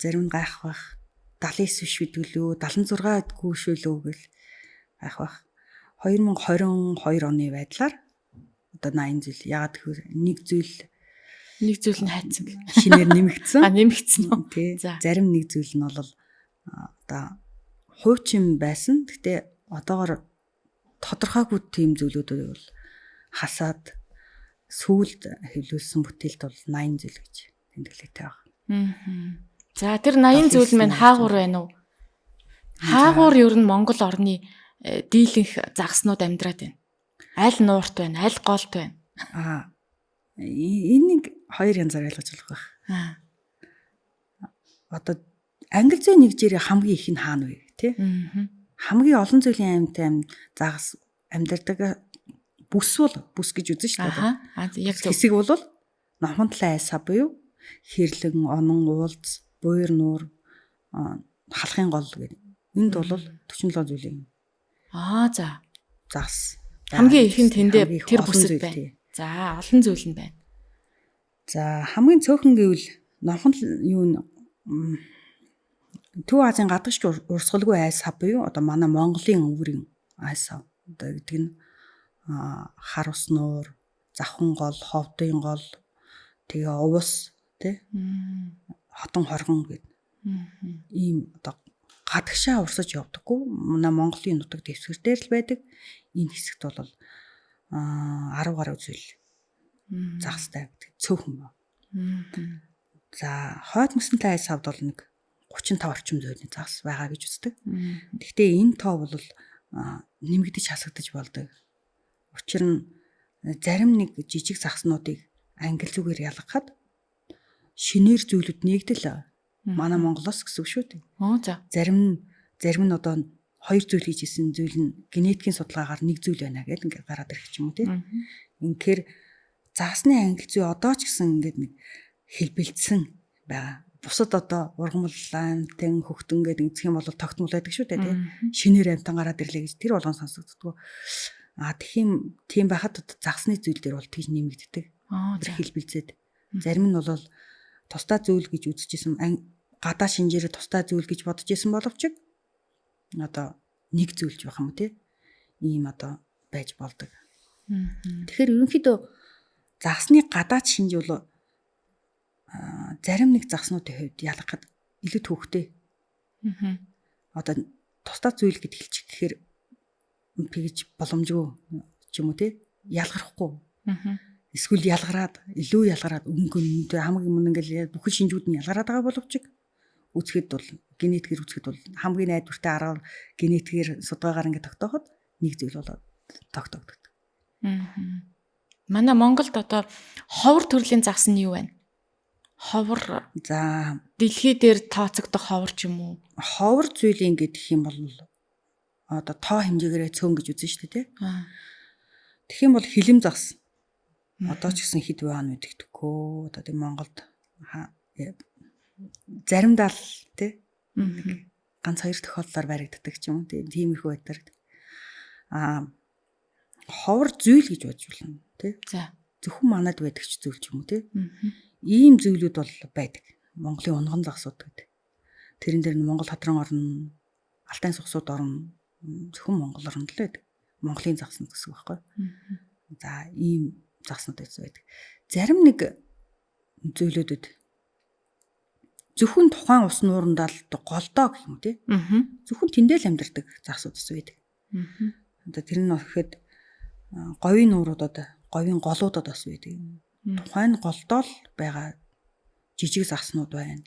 зарим нь гайх бах. 79 биш бидгэлөө 76 гүйшүүлөө гэл гайх бах. 2022 оны байдлаар одоо 80 зүйл. Ягаад гэвэл нэг зүйл нь хайцсан. Шинээр нэмэгдсэн. Нэмэгдсэн үү? Тий. Зарим нэг зүйл нь бол одоо хуучин байсан. Гэтэ одоогоор тодорхойгүй тийм зүйлүүдийг бол хасаад сүүлд хэвлүүлсэн бүтээлд бол 80 зүйл гэж тэмдэглэтэй байна. За тэр 80 зүйл маань хаагур байна уу? Хаагур ер нь Монгол орны дийлэнх загаснууд амьдраад байна. Аль нуурт байна, аль голд байна. Энийг хоёр янзаар ойлгож болох байх. Одоо англи зүйн нэгжээр хамгийн их нь хаана вэ тий? Хамгийн олон зүйлийн амьтан загас амьдардаг бүс гэж үзэн шүү дээ. Яг хэсэг бол номхон талын айсаа буюу хэрлэн, онон, уулз, буур нуур, халахын гол гэдэг. Энд бол 47 зүйл юм. За. Загас. Хамгийн их нь тэндээ тэр бүсэд байна. За, олон зүйл нь байна. За, хамгийн цөөхөн гэвэл номхон юу Төв Азийн гадагш урсгалгүй айсаа буюу одоо манай Монголын өвөрийн айсаа одоо гэдэг нь хар ус нуур, завхан гол, ховдын гол, тэгээ увс тий хотон хоргон гэдэг. Ийм одоо гадагшаа урсаж явдаггүй. Манай Монголын нутаг дэвсгэр дээр л байдаг. Энэ хэсэгт бол 10 гаруй зүйл загастай гэдэг цөөхөн ба. За хойд мөсөнтэй айс хавд бол нэг 35 орчим зөөлний загас байгаа гэж үздэг. Гэхдээ энэ тоо бол нэмэгдэж хасагдаж болдог. Учир нь зарим нэг жижиг загаснуудыг англи зүгээр ялгахад шинээр зүйлүүд нэгдэл манай Монголоос гэсэн үг шүү дээ. За. Зарим нь одоо хоёр зүйл хийж исэн зүйл нь генетикийн судалгаагаар нэг зүйл байна гэдэг ингээд гараад ирэх юм уу тий. Инхээр загасны англи зүй одоо ч гэсэн ингээд нэг хэлбэлцсэн байгаа. Бусад одоо ургамал амтэн хөхтөн гэдэг эзэх юм бол тогтмол байдаг шүү дээ тий. Шинээр амтан гараад ирлээ гэж тэр болгон сонсогддгоо. Тийм байхад одоо загасны зүйл дээр бол тийж нэмэгддэг. Хэлбэлцээд. Зарим нь бол тусдаа зүйл гэж үзэжсэн гадаа шинжээрээ тусдаа зүйл гэж бодож исэн боловч одоо нэг зүйлж байх юм тий. Ийм одоо байж болдог. Тэгэхээр ерөнхийдөө загасны гадаад шинж бол зарим нэг загаснуудын хувьд ялгахад илүү төвхтэй. Одоо тусдаа зүйл гэж хэлчих гэхээр тэгж боломжгүй ч юм уу тий. Ялгархгүй. Эсвэл илүү ялгараад өнгө хамгийн мөн ингээл бүхэл шинжүүд нь ялгараад байгаа боловч үзэхэд бол генетикээр үзэхэд бол хамгийн найдвартай арга генетикээр судалгаагаар ингээд тогтооход нэг зүйл болоод тогтогддог. Манай Монголд одоо ховор төрлийн загас нь юу вэ? Ховор. За Дэлхий дээр тооцогдох ховор ч юм уу? Ховор зүйлийн гэх юм бол одоо тоо хэмжээгээрээ цөөн гэж үзэн шүү дээ тий. Тэгэх юм бол хилэм загас одоо ч гэсэн хэд баан мэдэгдэхгүй. Одоо тийм Монголд заримдаа л тий ганц хоёр тохиолдолоор баригддаг ч юм уу тийм их байдлаар. Ховор зүйл гэж бодж болно тий. За. Зөвхөн манад байдаг ч зүйл ч юм уу тий. Ийм зүйлүүд бол байдаг. Монголын унган загсууд гэдэг. Тэрэн дээр нь Монгол хадран орно, Алтай сухсууд орно. Зөвхөн Монгол орно л байдаг. Монголын загсууд гэсэн үг байхгүй. За ийм загснууд байдаг. Зарим нэг зүйлүүдэд зөвхөн тухайн ус нуурандаа л голдоо гэх юм тий. Зөвхөн тэндээ л амьдардаг загсууд байдаг. Одоо тэр нь гэхэд говийн нууруудад, говийн голуудад бас байдаг. Тухайн голдоо л байгаа жижиг загснууд байна.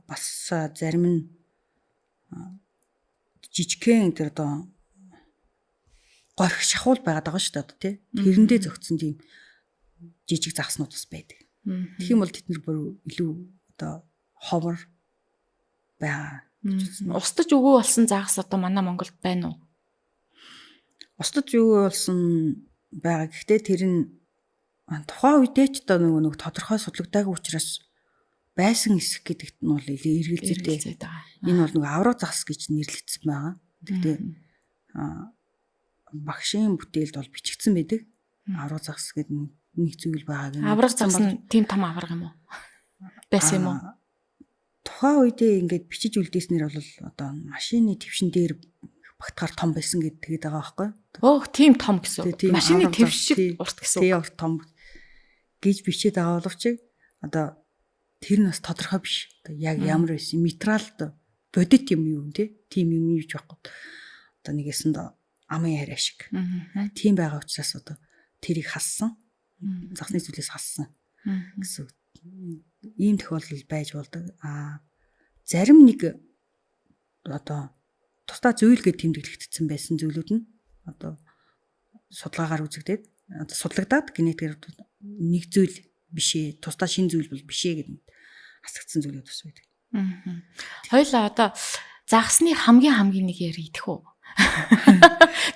Бас зарим нь жижигхэн тэр одоо горх шахуул байгаад байгаа шүү дээ тий. Тэрэндээ зөгцсөн тийм жижиг загснууд бас байдаг. Тэгэх юм бол тэд нар бүр илүү одоо ховор байгаа. Устж өгөө болсон загас одоо манай Монголд байна уу? Устж өгөө болсон байгаа. Гэхдээ тэр нь тухайн үедээ ч одоо нэг тодорхой судлагдаагүй учраас байсан эсэх гэдэгт нь бол эргэлзээтэй. Энэ бол нэг авраг загас гэж нэрлэгдсэн байгаа. Тэгтээ багшийн бүтээлд бол бичигдсэн байдаг. Авраг загас гэдэг нэг зүйл байгааг нь. Авраг загас нь тийм том авраг юм уу? Байсан юм уу? Тухайн үедээ ингээд бичиж үлдээснээр бол одоо машины твшин дээр багтахаар том байсан гэдэг байгаа байхгүй. Тийм том гэсэн. Машины твш шиг урт гэсэн. Тийм урт том гэж бичээд байгаа боловч одоо тэр нь бас тодорхой биш. Одоо яг ямар байсан материалд бодит юм юу те? Тийм юм юуж байхгүй. Одоо нэгэсэнд амын яриа шиг. Тийм байгаа учраас одоо тэрийг хассан. Загсны зүйлээс хассан гэсэн. Ийм тохиолдол байж болдог. Зарим нэг одоо тусдаа зүйл гэж тэмдэглэгдсэн байсан зүйлүүд нь одоо судалгаагаар үзэгдээд судлагдаад генетикээр нэг зүйл биш ээ, тусдаа шинэ зүйл бол биш ээ гэдэг хасагдсан зүйлүүд бас байдаг. Хоёлаа одоо загсны хамгийн нэг ярь идэх үү?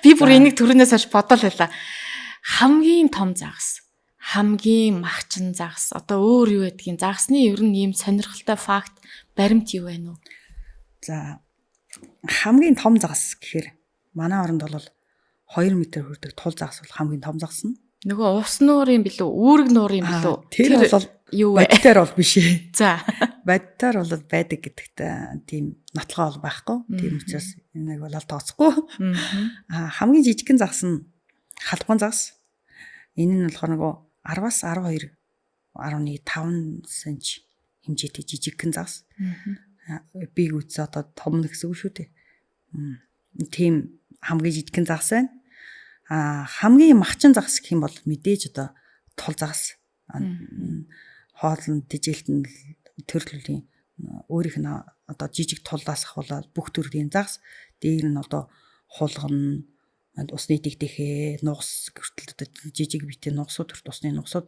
Би бүр энийг төрөнөөс хойш бодол байлаа. Хамгийн том загас, хамгийн махчин загас. Одоо өөр юу гэдгийг загсны ер нь ийм сонирхолтой факт, баримт юу байна уу? За хамгийн том загас гэхээр манай оронд бол 2 м хүрдэг тул загас бол хамгийн том загас нь. Нөгөө ус нуурын билүү, үүрэг нуурын билүү? Тэр бол юу вэ? Бодитоор бол биш ээ. За. Бодитоор бол байдаг гэдэгт тийм нотлогоо бол байхгүй. Тийм учраас энийг бол тооцохгүй. Хамгийн жижигхэн загас нь халбан загас. Энэ нь болохоор нөгөө 10-аас 12.5 см хэмжээтэй жижигхэн загас. Биг үтс одоо том гэсэн үг шүү дээ. Тийм хамгийн жижигхэн загас байна. Хамгийн махчин загас гэх юм бол мэдээж одоо тул загас. Хоолн тэжээлтэн төрөлхийн өөрийнх нь одоо жижиг тулаас ахуулаад бүх төрлийн загас. Дээр нь одоо хулган, усны дэгдэхээ, нугас гэртэл одоо жижиг битээ нугасууд, усны нугасууд,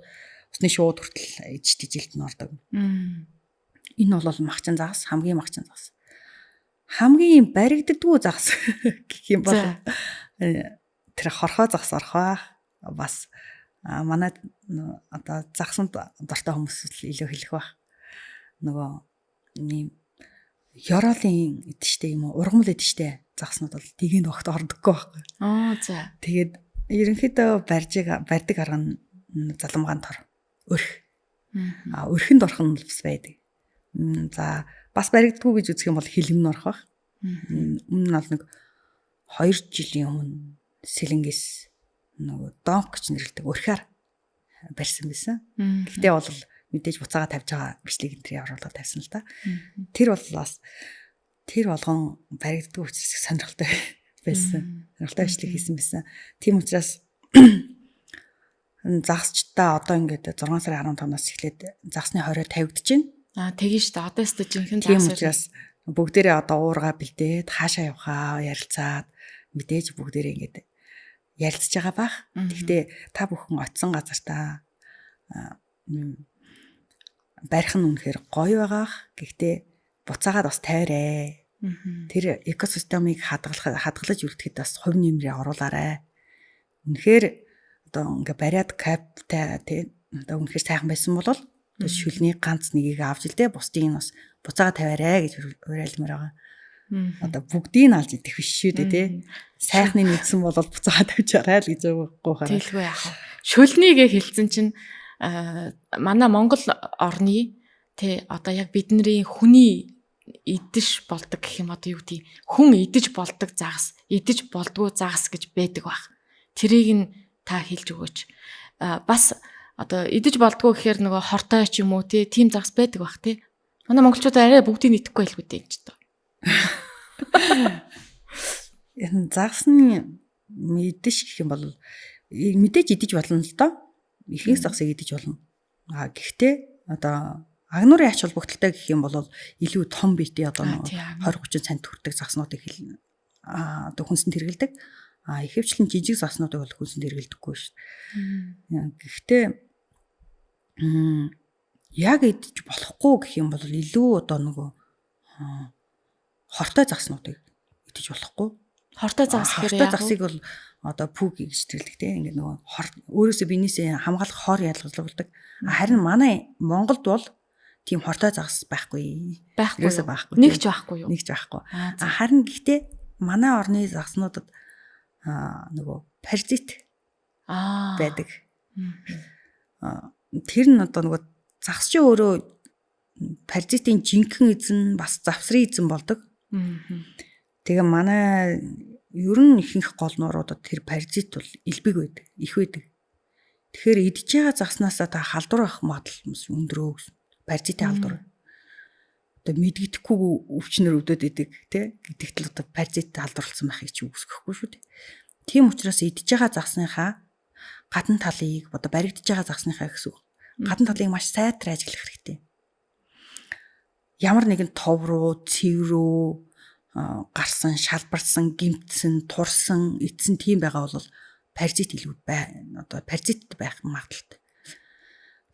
Утасны шууд хүртэл ижтэй жилд нь ордог. Энэ бол махчин загас, хамгийн махчин загас. Хамгийн баригддаггүй загас гэх юм бол тэр хорхоо загас орхоо бас манай одоо загсанд дортой хүмүүс илүү хэлэх байх. Нөгөө ийм ёроолын идэж юм уу, ургамал идэж загснууд бол тгийг огт ордоггүй байхгүй. За. Тэгээд ерөнхийдөө барьдаг арга нь заламгаан тор. Өрх. Өрхөнд орох нь бас байдаг. За бас баригддаггүй гэж үзэх юм бол хилэн орох байх. Өмнө нь бол нэг 2 жилийн өмнө Сэлэнгээс нөгөө донк гэж нэрлэдэг өрхөөр барьсан байсан. Гэхдээ бол мэдээж буцаага тавьж байгаа бичлэг энтрий оруулаад тавьсан л да. Тэр бол бас тэр болгон баригддаггүй учраас сонирхолтой байсан. Сонирхолтой бичлэг хийсэн байсан. Тийм учраас загсчдаа одоо ингээд 6 сарын 15-наас эхлээд загсны хорой тавигдаж байна. Тэгин шүү дээ. Одоо өстө жинхэнэ загс. Тийм учраас бүгдээрээ одоо уургаа бэлдээд хаашаа явахаа ярилцаад мэдээж бүгдээрээ ингээд ярилцж байгаа бах. Гэхдээ та бүхэн очисон газартаа барих нь үнэхээр гоё байгаах. Гэхдээ буцаагаад бас тайраа. Тэр экосистемыг хадгалж үлдэхэд бас хувь нэмрээ оруулаарай. Үнэхээр одоо ингээ бариад каптай тий одоо үнэхээр сайхан байсан бол одоо шүлний ганц нэгийг авч илдэ бусдыг нь бас буцаага тавиарай гэж уриалмаар байгаа. Одоо бүгдийг нь алж идэх биш шүү дээ тий. Сайхныг мэдсэн бол буцаага тавьчаарай л гэж байгаа хараа. Тэглгүй яах вэ? Шүлнийгээ хэлсэн чинь манай Монгол орны тий одоо яг бидний хүний идэж болдог гэх юм одоо юу гэдэг хүн идэж болдог загас, идэж болдгоо загас гэж байдаг баг. Тэрийг нь та хэлж өгөөч. Бас одоо идэж болдгоо гэхээр нөгөө хортой ч юм уу тийм загас байдаг баг тий. Манай монголчууд арай бүгдийг нэтгэхгүй байлгүй дээ гэж тоо. Энэ загасны мэдэж гэх юм бол мэдээж идэж болно л доо. Ихэнх загсыг идэж болно. Гэхдээ одоо агнуурын ач холбогдолтой гэх юм бол илүү том биетэй одоо 20-30 цент хүрдэг загснуудыг одоо хүнсэнд хэрэгэлдэг. Ихэвчлэн жижиг загснуудыг бол хүнсэнд хэрэгэлдэггүй шүү дээ. Гэхдээ яг идэж болохгүй гэх юм бол илүү одоо нөгөө хортой загснуудыг идэж болохгүй. Хортой загс гэхээр хортой загсыг бол одоо пүг гэж нэрлэдэг те. Ингээд нөгөө өөрөөсөө биенээсээ хамгаалах хор ялгалзуулдаг. Харин манай Монголд бол тийм хортой загас байхгүй. Байхгүй. Нэг ч байхгүй юу? Нэг ч байхгүй. Харин гэхдээ манай орны загснуудад нөгөө паразит байдаг. Тэр нь одоо нөгөө загс чи өөрөө паразитын жинхэнэ эзэн бас завсрын эзэн болдог. Тэгээ манай ер нь ихэнх гол нууруудад тэр паразит бол элбэг байдаг, их байдаг. Тэгэхээр идж байгаа загснасаа та халдвар авах магадлал өндрөө гэсэн. Паразитын халдвар. Одоо мэдгэдэхгүй өвчнөр өвдөд идэг тий гэдэгт л одоо паразиттай халдварлсан байхыг чи үсгэхгүй шүү дээ. Тийм учраас идж байгаа загсныхаа гадна талыг одоо баригдж байгаа загсныхаа гэсэн гадна талыг маш сайтар ажиглах хэрэгтэй. Ямар нэгэн тов руу, цэв рүү гарсан, шалбарсан, гимтсэн, турсан, эцсэн тийм байгаа бол паразит илүү одоо паразит байх магадлалтай.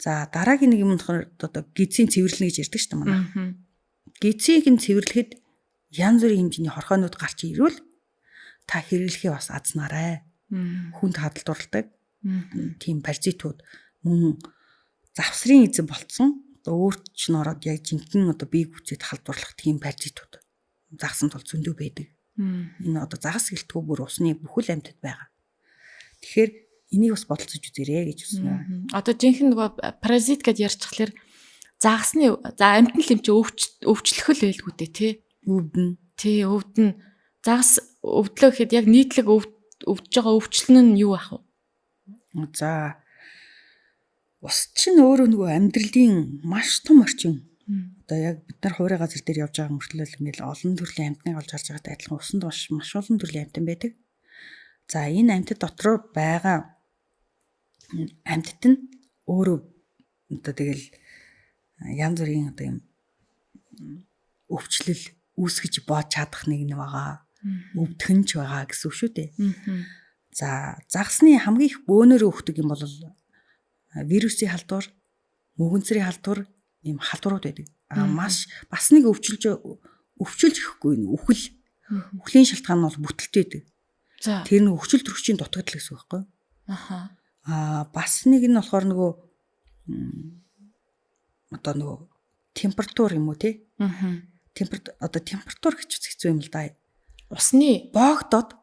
За дараагийн нэг юм болохоор одоо гидсийн цэвэрлэнэ гэж ярьдаг шүү дээ манай. Гидсийг нь цэвэрлэхэд янз бүрийн хэмжээний хорхоонууд гарч ирвэл та хэрэглэхээ бас азнаарай. Хүнд хадгалдуулдаг тийм паразитууд мөн завсрын эзэн болцсон өөрт ч нороод яг жинхэнэ одоо бие гүцэд халдварлах тийм паразитууд загсанд бол зөндөө байдаг. Энэ одоо загас гэлтгүү бүр усны бүхэл амьтад байгаа. Тэгэхээр энийг бас бодолцож үзээрэй гэж үзнэ. Одоо жинхэнэ нөгөө паразит гэдээ ярьчихлаэр загасны амьтан л юм чи өвчлөх л байлгүй дээ тий. Өвдөн. Тий өвдөн. Загас өвдлөө гэхэд яг нийтлэг өвдөж байгаа өвчлөн нь юу ах вэ? За ус чинь өөрөө нөгөө амьдралын маш том орчин. Одоо яг бид нар хуурай газар дээр явж байгаа мөртлөө ингээл олон төрлийн амьтныг олж харж байгаатай адилхан усанд маш олон төрлийн амьтан байдаг. За энэ амьтад дотор байгаа амьтад нь өөрөө одоо тэгэл янз бүрийн одоо юм өвчлөл үүсгэж бод чадах нэг нь байгаа. Өвдгөнч байгаа гэсэн үг шүү дээ. За загсны хамгийн их бөөнөр өгдөг юм бол вирусын халдвар, мөгөнцрийн халдвар ийм халдварууд байдаг. Маш бас нэг өвчилж ихгүй үхэл. Үхлийн шалтгаан нь бол бүтэлт байдаг. За. Тэр нэг өвчл төрөгчийн дутагдал гэсэн үг байхгүй. Бас нэг нь болохоор нөгөө одоо нөгөө температур юм уу те? Температур гэж хэцүү юм л да. Усны боогдоод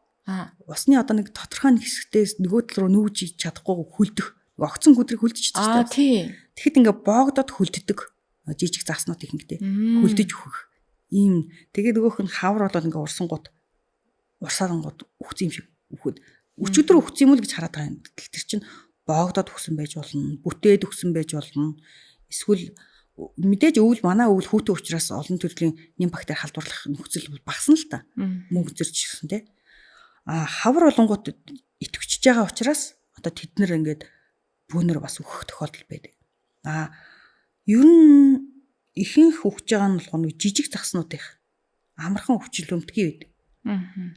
усны одоо нэг тодорхой нэг хэсгтээс нөгөө тал руу нүүж чадахгүй хөлдөх. Огцон хүдрийг хөлдөж чаддаг. Тийм. Тэгэхэд ингээ боогдоод хөлддөг. Жижиг заснууд ихэнхдээ хөлдөж үхэх. Ийм тэгээд нөгөөх нь хавар болоод ингээ урсангууд урсаарангууд үхсэн юм шиг үхээд өчигдөр үхсэн юм л гэж хараад байгаа юм. Тэр чинь боогдоод үхсэн байж болно. Бүтээд үхсэн байж болно. Эсвэл мэдээж манай өвөл хүүтэн учраас олон төрлийн нэм бактери халдварлах нөхцөл багасна л та. Мөнгө зэрч гэсэн те. Хавар болонгууд итгэвчж байгаа учраас одоо тэд нар ингээд бүүнөр бас өөхөх тохиолдол байдаг. Ер нь ихэнх үхэж байгаа нь болохоор жижиг загснууд их амархан өвчл өмтгий байдаг.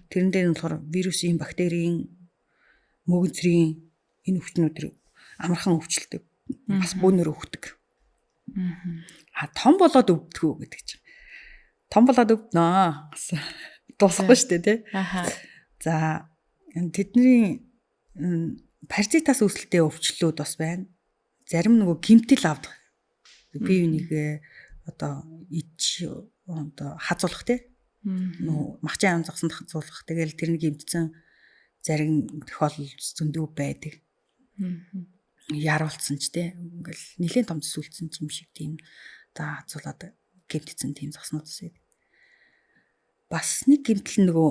Тэрэн дээр нь болохоор вирусын, бактерийн, мөгөнцрийн энэ өвчнүүд амархан өвчлөдөг. Бас бүүнөр өөхдөг. Том болоод өвдгөө гэдэг чинь. Том болоод өвднөө гэсэн. Дуусахгүй шүү дээ тий. За тэдний паразитаас үүсэлтэй өвчлөлүүд бас байна. Зарим нөгөө гэмтэл авдаг. Бие бинийгээ одоо одоо хазуулах тий. Нөгөө махчин ам загсанд хазуулах. Тэгэл тэрний гэмтсэн зарим тохиолдол зөндөө байдаг. Яруулсан ч тий. Ингээл нэлээд том төсөөлсөн юм шиг тийм за хазуулаад гэмтсэн тийм загснууд үсээд. Бас нэг гэмтэл нөгөө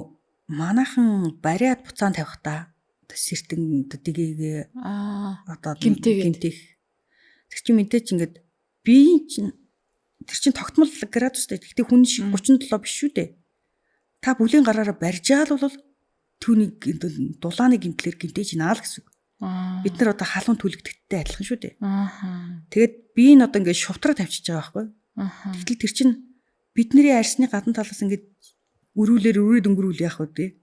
манайхан бариад буцаан тавихтаа сэртэн дэгээгээ одоо гэмтэх. Тэр чинь мэдээч ингээд бие чинь тэр чинь тогтмол градустай. Гэхдээ хүн шиг 37 биш шүү дээ. Та бүлийн гараараа барьжаал бол түүний дулааны гэмтлэр гэмтэж ийна л гэсэн. Бид нар одоо халуун түлэгдэхтэй адилхан шүү дээ. Тэгээд бие нь одоо ингээд шувтраа тавьчихж байгаа байхгүй. Тэгтэл тэр чинь бидний арьсны гадна талаас ингээд өрөөд өнгөрүүл яах вэ?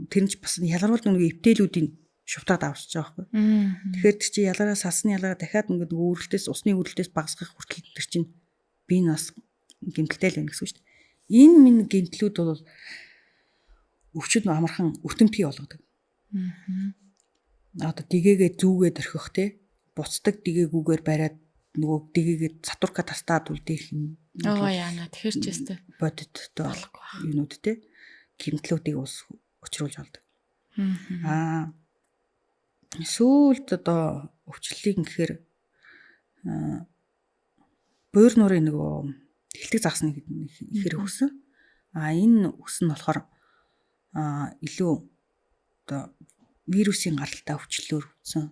Тэр нь ч бас ялгаруулт нэг эвтээлүүдийн шувтаад авчиж байгаа байхгүй. Тэгэхээр тэр чинь ялгараа салсны ялгараа дахиад ингээд өөрөлтөөс усны өөрөлтөөс багасгах хүртэл тэр чинь бие нас гэмтэлтэй л байна гэсэн шүү дээ. Энэ минь гэмтлүүд бол өвчтөд амархан өртөмтгий болгодог. Одоо дэгээгээ зүүгээд орхих те буцдаг дэгээгүүгээр бариад нөгөө дэгээгээ сатурка тастаад үлдээх юм. Яана тэгэхэр ч ёстой. Бодит юунууд те гэмтлүүдийг ус учруулж болдог. Сүүлд одоо өвчлөлийг гэхээр буур нуурын нөгөө тэлдэг загсны ихэр өссөн. Энэ өс нь болохоор илүү одоо вирусын гаралтай өвчлөлөөр өвдсөн.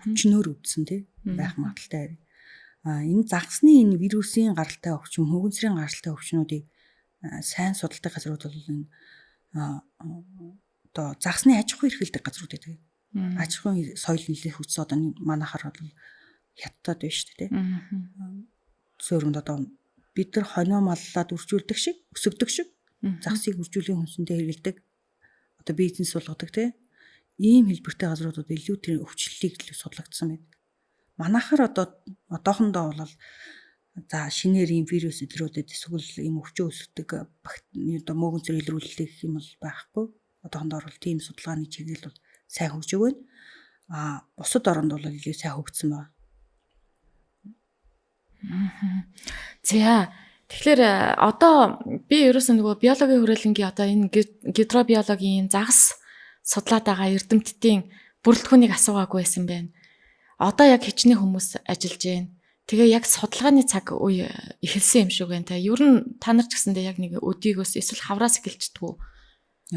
Хүчнөөр өвдсөн тий байх магадaltaй. Энэ загсны энэ вирусын гаралтай өвчин, мөгөнцрийн гаралтай өвчнүүдийг сайн судалдаг газрууд бол энэ одоо загсны аж ахуй эрхэлдэг газрууд байдаг. Аж ахуйн соёл нэлээд хүчсэн одоо манайхаар бол хятадд байна шүү дээ тий. Зөөрөнд одоо бид нар хонио маллаад үржүүлдэг шиг, өсөгдөг шиг загсыг үржүүлэн хүнсэндээ хэрэгэлдэг. Одоо бизнес болгодог тий. Ийм хэлбэртэй газруудад илүү тэр өвчлөлийг илүү судлагдсан байна. Манайхаар одоохондоо бол за шинээр ийм вирус илрүүдэд эсвэл ийм өвчөө өсгдөг одоо мөгөнцөр илрүүлэлт гэх юм бол байхгүй. Одоохондоо бол тийм судалгааны чиглэл бол сайн хөгжөг байна. Бусад оронд бол илүү сайн хөгжсөн байна. За тэгэхээр одоо би ерөөсөө нөгөө биологийн хүрээлэнгийн одоо энэ гидробиологийн загас судлаад байгаа эрдэмтдийн бүрэлдэхүүнийг асуугаагүй байсан байна. Одоо яг хичнээн хүмүүс ажиллаж байна. Тэгээ яг судалгааны цаг үе эхэлсэн юм шиг байна. Тэ ер нь та нар ч гэсэндээ яг нэг өдийгөөс эсвэл хавраас эхэлчихдэг.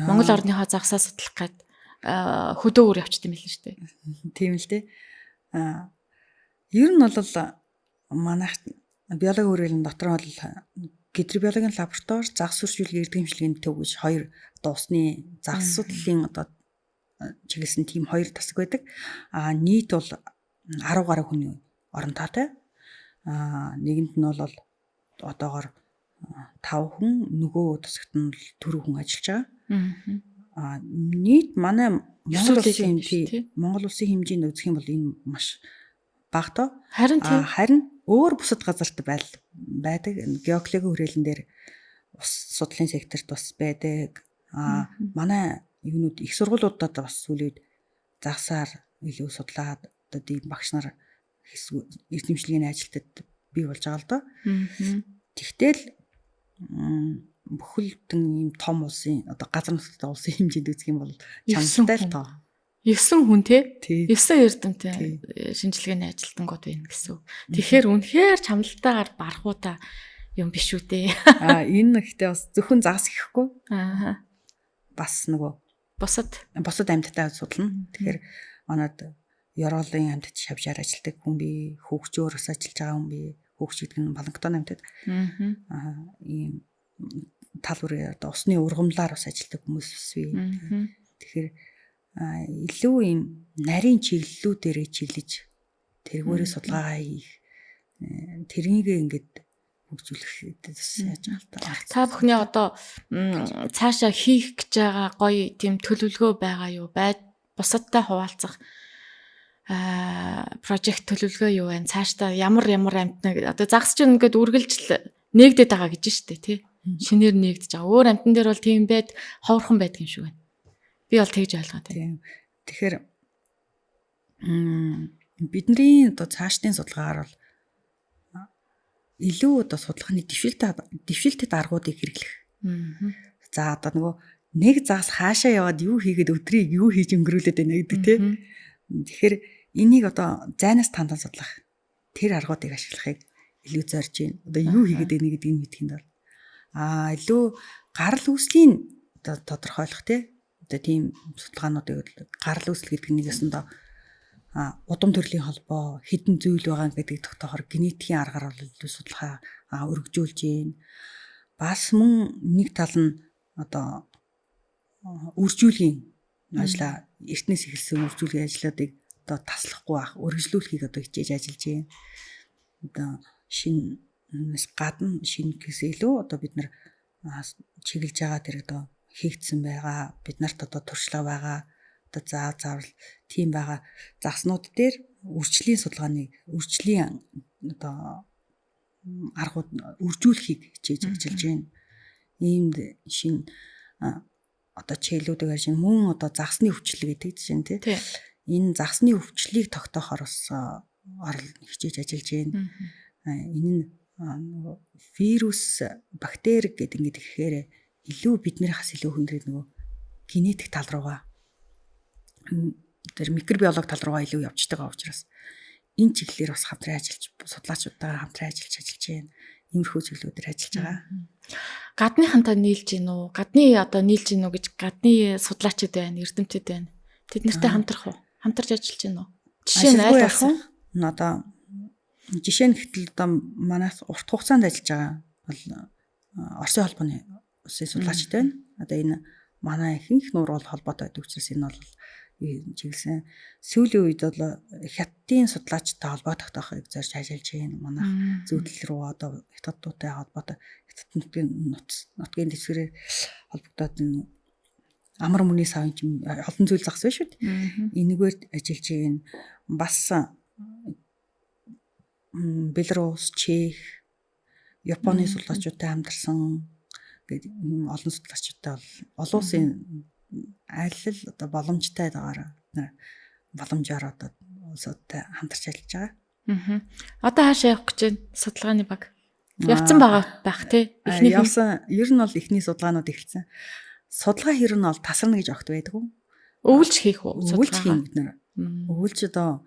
Монгол орныхоо загсаа судлах гээд хөдөө өөр явчихсан юм л шүү дээ. Тийм л дээ. Ер нь бол манайх биологийн хүрээлэн дотор бол гидробиологийн лаборатори, загас сурчлагын эрдэмтлийн төв гэж хоёр одоо усны загас судлалын одоо чиглэсэн тийм хоёр тасаг байдаг. Нийт бол 10 гаруй хүний оронтойтой. Нэгэнд нь бол одоогоор 5 хүн, нөгөө тасагт нь 4 хүн ажиллаж байгаа. Нийт манай Монгол улсын хэмжээнд үзэх юм бол энэ маш багтаа. Харин өөр бусад газарт байдаг. Геологийн хүрээлэн дээр ус судлалын секторт бас байдаг. Манай юунууд их сургуулиудад бас сүүлийн үед загсаар илүү судлаад одоо тийм багш нар эрдэмшлэгийн ажилтнад бий болж байгаа л доо. Тэгтэл бүхэлдэн ийм том улсын одоо газар нутгийн улсын хэмжээнд үзэх юм бол чанартай л тоо. 9 хүн те 9 эрдэмтэн шинжилгээний ажилтнууд байна гэсэн. Тэгэхээр үнэхээр чамлалтайгаар барахуудаа юм биш үү те. Энэ ихтэй бас зөвхөн загас гэхгүй. Бас нөгөө бусад амьтдаа судална. Тэгэхээр манад ёроолын амьтад шавжаар ажилладаг хүн бий, хөгжөөр бас ажиллаж байгаа хүн бий. Хөгж гэдэг нь балангтон амьтад. Ийм тал бүрээ одоо усны ургамлаар бас ажилладаг хүмүүс бий. Тэгэхээр илүү ийм нарийн чиглэлүүдээрээ чиглэж тэргүүрээ судалгаа хийх тэрнийг ингээд хөгжүүлэх яаж байгаа л та бүхний одоо цаашаа хийх гэж байгаа гоё тийм төлөвлөгөө байгаа юу? Бусадтай хуваалцах прожект төлөвлөгөө юу вэ? Цаашдаа ямар амтнаа одоо загас чинь ингээд үргэлжл нээгдээд байгаа гэж штэ тий. Шинээр нээгдэж байгаа. Өөр амтан дээр бол тийм байд ховорхон байдаг юм шиг байна. Би бол тэгж ойлгоо тий. Тэгэхээр бидний одоо цаашдын судалгаагаар бол илүү одоо судалгааны дэвшилтэд аргуудыг хэрэглэх. За одоо нөгөө нэг загас хаашаа яваад юу хийгээд өдрийг юу хийж өнгөрүүлээд байна гэдэг тий. Тэгэхээр энийг одоо зайнаас тандан судлах тэр аргуудыг ашиглахыг илүү зорж байна. Одоо юу хийгээд байна гэдгийг мэдхийн тулд илүү гарал үүслийн одоо тодорхойлох тий. Одоо тийм судалгаануудыг гарал үүсэл гэдэг нэгээс нь удам төрлийн холбоо хэдэн зүйл байгаа гэдэг тогтоохоор генетикийн аргаар бол илүү судалгаа өргөжүүлж байна. Бас мөн нэг тал нь одоо үржүүлгийн ажлаа эртнээс эхэлсэн үржүүлгийн ажлуудыг одоо таслахгүй байх, өргөжлүүлэхийг одоо хичээж ажиллаж байна. Одоо шинээс гадна шинэ гэсээ илүү одоо бид нар чиглэж байгаа тэр одоо хийгдсэн байгаа. Бид нарт одоо туршлага байгаа. Одоо заавал тийм байгаа заснууд дээр үржлийн судалгааны одоо аргууд үржүүлэхийг хичээж ажиллаж байна. Иймд шинэ одоо чиглэлүүдийг харж мөн одоо загсны өвчлөл гэдэг чинь тий. Энэ загсны өвчлөлийг тогтоохоор бас хичээж ажиллаж байна. Энэ нь вирус, бактери гэдэг ингээд ихээр илүү биднээс илүү хүндрээд нөгөө генетик тал руугаа тэр микробиологи тал руугаа илүү явж байгаа учраас энэ чиглэлээр бас хамтран ажиллаж судлаачдаа хамтран ажиллаж байна. Иймэрхүү чиглэлүүдээр ажиллаж байгаа. Гадныхантай нийлж гин үү? Гадны одоо нийлж гин үү гэж гадны судлаачид байна, эрдэмтэд байна. Тэд нартай хамтрах уу? Хамтарч ажиллаж гин үү? Жишээ нь аль болсон? Одоо жишээ нь гэтэл одоо манайх урт хугацаанд ажиллаж байгаа бол Оросын холбооны улсын судлаачид байна. Одоо энэ манай ихэнх нуурал холбоотой байдаг учраас энэ бол чиглэсэн сүүлийн үед бол хятадын судлаачтай холбоо тогтоохыг зорж ажиллаж байна. Манай зөвлөл рүү одоо хятадтай холбоотой хятад нутгийн дэвсгэрээр холбогдоод энэ амар мөний савын олон зүйл загс байна шүү дээ. Энэгээр ажиллаж байна. Бас Беларусь, Чех, Японы судлаачдтай хамтарсан гэдэг олон судлаачдтай бол олон улсын аль одоо боломжтой байгаараа боломжоор одоо улсуудтай хамтарч ажиллаж байгаа. Одоо хаашаа явах гэж байна? Судалгааны баг. Явцсан байгаа байх тий. Явсан. Ер нь бол эхний судалгаанууд эхэлсэн. Судалгаа хэр нь бол тасарна гэж огт байдаг уу? Өвлж хийх үү? Өвлж хийн бид нар. Өвлж одоо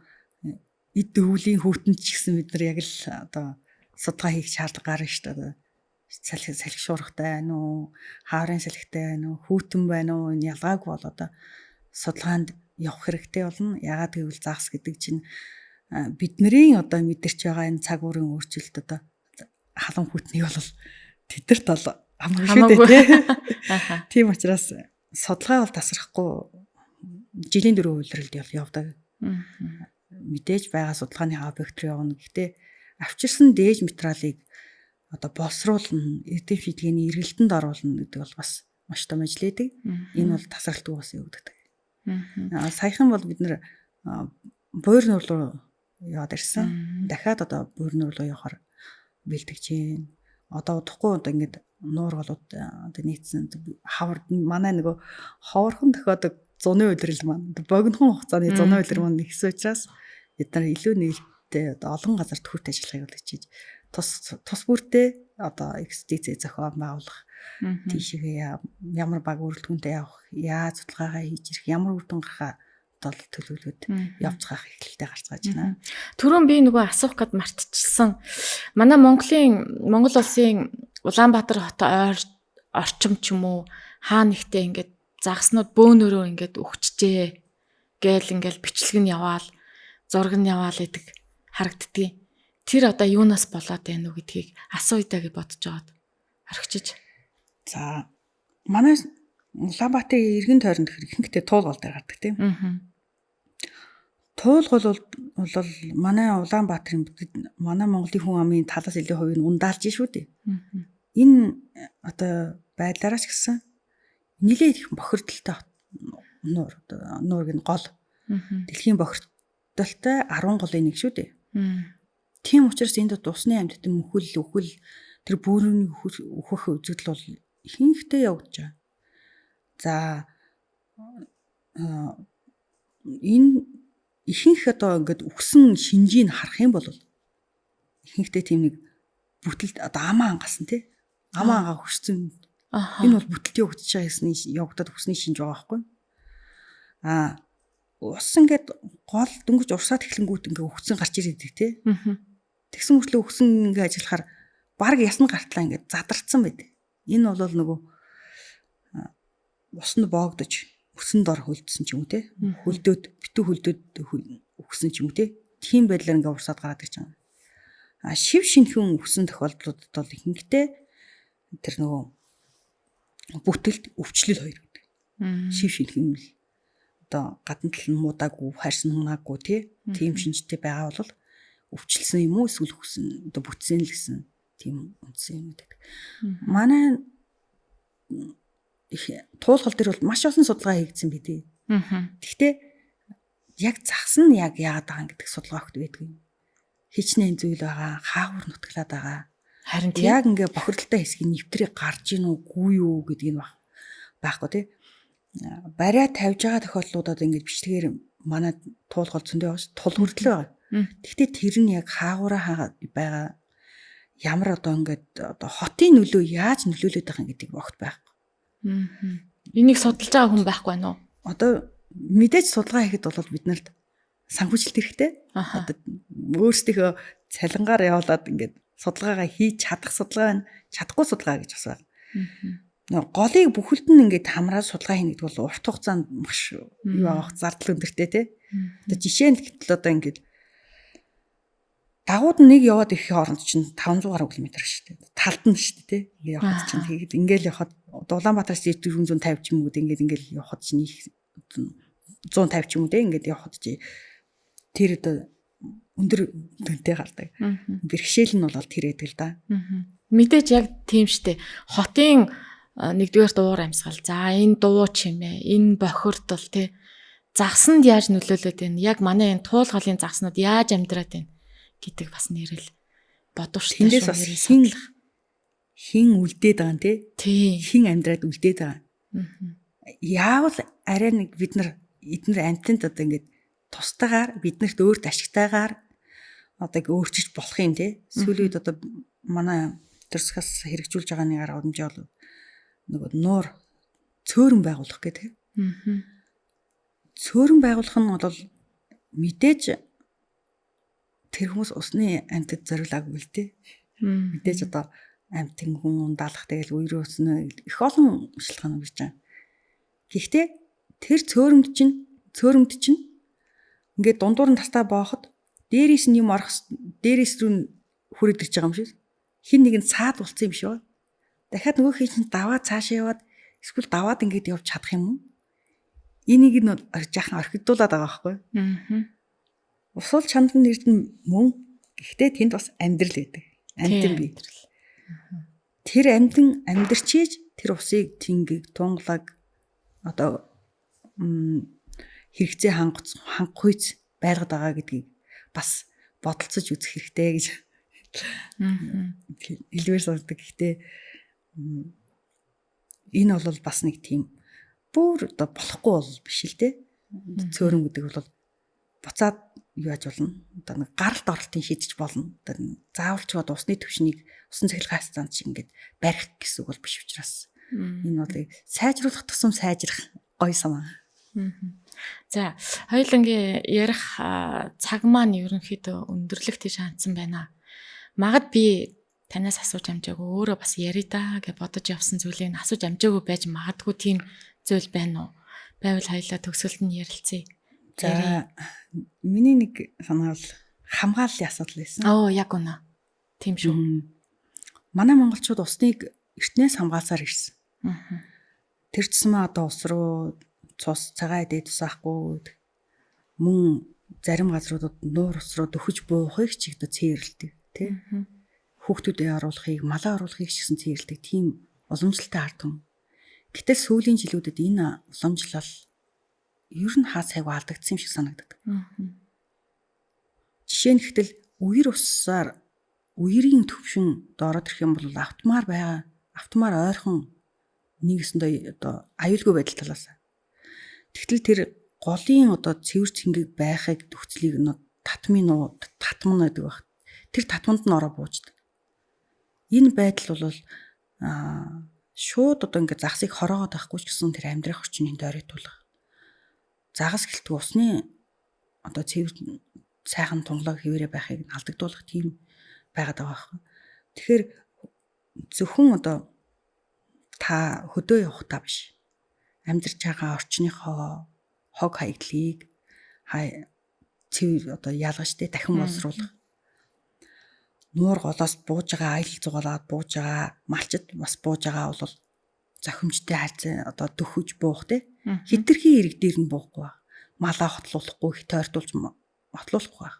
эд өвлийн хүүтэнд ч гэсэн бид нар яг л одоо судалгаа хийх шаардлага гарна шүү дээ. Салхи шуургатай байна уу? Хаарын салхитай байна уу? Хүүтэн байна уу? Энэ ялгаагүй бол одоо судалгаанд явах хэрэгтэй болно. Яагаад гэвэл загас гэдэг чинь бидний одоо мэдэрч байгаа энэ цаг уурын өөрчлөлт одоо халам хүүтнийг бол тэдэрт бол хамаагүй шүү дээ тий. Тийм учраас судалгаа бол тасрахгүй жилийн 4 үйлрэлд явдаг. Мэдээж байгаа судалгааны объект руу явна. Гэхдээ авчирсан дээж материалыг одоо боловсруулна, эрдэм шийдгээний эргэлтэнд оруулна гэдэг бол бас маш том ажил байдаг. Энэ бол тасралтгүй бас явагддаг. Саяхан бол бид нэр буур нуур руу яваад ирсэн. Дахиад одоо буурны руу явахаар бэлтгэж байна. Одоо удахгүй одоо ингээд нуур болоод одоо нийцсэн хавар манай нөгөө ховорхон тохиодог зуны улирал маань богинохон хугацааны зуны улирал маань нэгсэн учраас бид нар илүү нээлттэй одоо олон газар төвхөрт ажиллахыг бол хичээж тус бүртээ одоо экспедиц зохион байгуулах тийшээ ямар баг үргэлжлэнтэй явах яаж судалгаагаа хийж ирэх ямар үр дүн гарахаа одоо төлөвлөгөөд явцгаах эхлэлтэй гарч байгаа байна. Түрүүн би нөгөө асуух гээд мартчихсан. Манай Монгол улсын Улаанбаатар хот орчим ч юм уу хаа нэгтээ ингээд загаснууд бөөнөрөө ингээд өгчжээ гээл ингээд бичлэг нь яваал зураг нь яваал гэдэг харагддгийг. Тэр одоо юунаас болоод байна уу гэдгийг асууя гэж бодож байгаад орхичиж. За манай Улаанбаатарын иргэн тойронд ихэнхдээ туулгал дээр гардаг тийм. Туулгал бол манай Улаанбаатарын манай Монголын хүн амын талаас илүү хувийг ундаалж шүү дээ. Энэ одоо байдлаараа ч гэсэн нэлээд их бохирдолтой нуург нь гол. Дэлхийн бохирдолтой 10 голын нэг шүү дээ. Тийм учраас энд усны амьтад үхэл тэр бөөрийн өөхөх үзэгдэл бол ихэнхдээ явагдаж байгаа. За энэ ихэнх одоо ингээд үхсэн шинжийг харах юм бол ихэнхдээ тийм нэг бүтэл одоо амаа ангасан тий амаа ангаа хөшсөн энэ бол бүтэлтийн өгдөж байгаа гэсэн явагдаад үхсний шинж байгаа байхгүй. Ус ингээд гол дөнгөж урсаад эхлэнгүүт ингээд үхсэн гарч ирээдэг тий. Тэгсэн мөртлөө үхсэн ингээд ажиллахаар баг ясна гартлаа ингээд задарцсан байдаг. Энэ бол нөгөө уснд боогдож өсөн дор хөлдсөн ч юм уу те хөлдөөд битүү хөлдөөд өгсөн ч юм уу те тийм байдлаар ингээ урсаад гараад гэж байгаа. Шив шинхэн өгсөн тохиолдлуудад бол ихэнхдээ тэр нөгөө бүтэлд өвчлөл хоёр гэдэг. Шив шинхэн л одоо гадна тал нь муудаагүй харьсан хунаагүй тийм шинжтэй байгаа бол өвчлсөн юм уу эсвэл өгсөн одоо бүтсэн л гэсэн тийм үндсэн юм гэдэг. Манай туулгал дээр бол маш олон судалгаа хийгдсэн бидээ. Гэхдээ яг загас нь яг яагаад байгаа гэдэг судалгаа өгд байдгүй. Хичнээн зүйл байгаа, хаагур нутглаад байгаа. Харин яг ингээ бохирдолтой хэсгийн нэвтрийг гарч ийн үгүй юу гэдгийг нь байхгүй тий. Бариа тавьж байгаа тохиолдлуудад ингээ бичлэгээр манай туулгал зөндөө байгаа ш тул хүрдлээ байгаа. Гэхдээ тэр нь яг хаагураа байгаа ямар одоо ингээд одоо хотын нөлөө яаж нөлөөлөд байгаа гэдгийг огт байхгүй. Энийг судалж байгаа хүн байхгүй байна уу? Одоо мэдээж судалгаа хийхэд бол бид нарт санхүүжилт хэрэгтэй. Одоо өөрсдийнхөө цалингаар явуулаад ингээд судалгаагаа хийж чадах судалгаа нь чадахгүй судалгаа гэж бас байна. Голыг бүхэлд нь ингээд хамраад судалгаа хийнэ гэдэг бол урт хугацаанд маш юу авах зардал өндөртэй тий. Одоо жишээ нь гэтэл одоо ингээд дагууд нэг яваад ирэхийн оронд чинь 500 гаруй км шүү дээ. Талд нь шүү дээ тий. Ингээд явахад чинь тэгээд ингээл явахад Улаанбаатараас 450 ч юм уу ингээл явахад чинь 150 ч юм уу тий ингээд явахад чи тэр одоо өндөр дүнтэй гардаг. Бэрхшээл нь бол тэр эдэг л да. Мэдээж яг тийм штэ. Хотын нэгдүгээр дуур амьсгал. За энэ дуу чимээ, энэ бохирдол тий. Загсанд яаж нөлөөлөд байна? Яг манай энэ туулгалын загснууд яаж амьдраад байна гэдэг бас нэрэл бодвоштой шүү. Тэндээс бас хин үлдээд байгаа нэ тий. Хин амьдраад үлдээд байгаа. Яавал арай нэг бид нар эдгээр амтнд одоо ингээд тустайгаар биднэрт өөрт ашигтайгаар одоо өөрчилж болох юм тий. Сүүлийн үед одоо манай төрсгөөс хэрэгжүүлж байгаа нэг арга хэмжээ бол нөгөө нуур цөөрөн байгуулах гэдэг. Цөөрөн байгуулах нь бол мэдээж тэр хүмүүс усны амьтад зориулаагүй л тий. Мэдээж одоо амьтан хүн ундаалах тэгэл үерийн усны их олон шалтгаан үүсэж байгаа. Гэхдээ тэр цөөрөмд чинь ингээд дундуур нь тастаа бооход дээрээс нь юм орох дээрээс рүү хүрээд ирж байгаа юм шиг. Хин нэг нь цаад болцсон юм шиг ба. Дахиад нөгөө хин чинь даваад цаашаа яваад эсвэл даваад ингээд явж чадах юм уу? Энийг нь жаахан орхигдуулаад байгаа байхгүй. Усул чандан эрдэн мөн гэхдээ тэнд бас амьдрал байдаг. Амьтан бий. Тэр амьтан амьдрчиж тэр усыг тингийг тунгалаг одоо хэрэгцээ хангахуйц байлгаад байгаа гэдгийг бас бодолцож үзэх хэрэгтэй гэж хэлбэр сонсдог. Гэхдээ энэ бол бас нэг тийм бүр одоо болохгүй бол биш л дээ. Цөөрөн гэдэг бол буцаад юу яаж болно? Одоо нэг гаралт оролтын шийдэж болно. Одоо заавалчваад усны түвшнийг усан цахилгаан станц шиг ингээд барих гэсэн үг бол биш учраас энэ бол сайжруулах тусам сайжрах гоё санаа. За, хоёулангийн ярих цаг маань ерөнхийдөө өндөрлөх тийш хандсан байна. Магад би танаас асууж амжаагүй өөрөө бас яри да гэж бодож явсан зүйлийг асууж амжаагүй байж магадгүй тийм зүйл байна уу? Байвал хоёлаа төгсөлд нь ярилцъя. За, миний нэг санаа бол хамгааллын асуудал байсан. Яг үнэ. Тийм шүү. Манай монголчууд усныг эртнээс хамгаалсаар ирсэн. Тэр тусмаа одоо ус руу цус цагаан эдээ тусаахгүй мөн зарим газруудад нуур ус руу дөхөж буухыг ч их цэвэрлдэг тий. Хүүхдүүдээ оруулахыг, малаа оруулахыг ч гэсэн цэвэрлдэг тийм уламжлалтай ард түмэн. Гэтэл сүүлийн жилүүдэд энэ уламжлал ер нь хаа цайг алдагдсан юм шиг санагддаг. Жишээ нь гэтэл үер усаар үерийн төвшин доороод ирэх юм бол автомаар ойрхон нэгэсэндээ одоо аюулгүй байдал талаас. Тэгтэл тэр голын одоо цэвэр цэнгэг байхыг төгцлийг татман гэдэг баг. Тэр татманд нь ороо бууждаг. Энэ байдал бол шууд одоо ингээд загсыг хороогоод байхгүй ч гэсэн тэр амьдрах орчныг дойрогдуулах. Загас гэлтгүй усны одоо цэвэр сайхан тунгалаг хэвээрээ байхыг алдагдуулах тийм байгаад байгаа байхгүй. Тэгэхээр зөвхөн одоо та хөдөө явахтаа биш. Амьдарч байгаа орчныхоо хог хаягдлыг цэвэр одоо ялгаж тэ дахин боловсруулах. Нуур голоос бууж байгаа аялал зугаалаад бууж байгаа малчид бас бууж байгаа бол зохимжтой хайцаа одоо дөхөж буух тэ хитрхи ирэг дээр нь буухгүй баг. Малаа хотлуулахгүй тойртуулж хотлуулахгүй баг.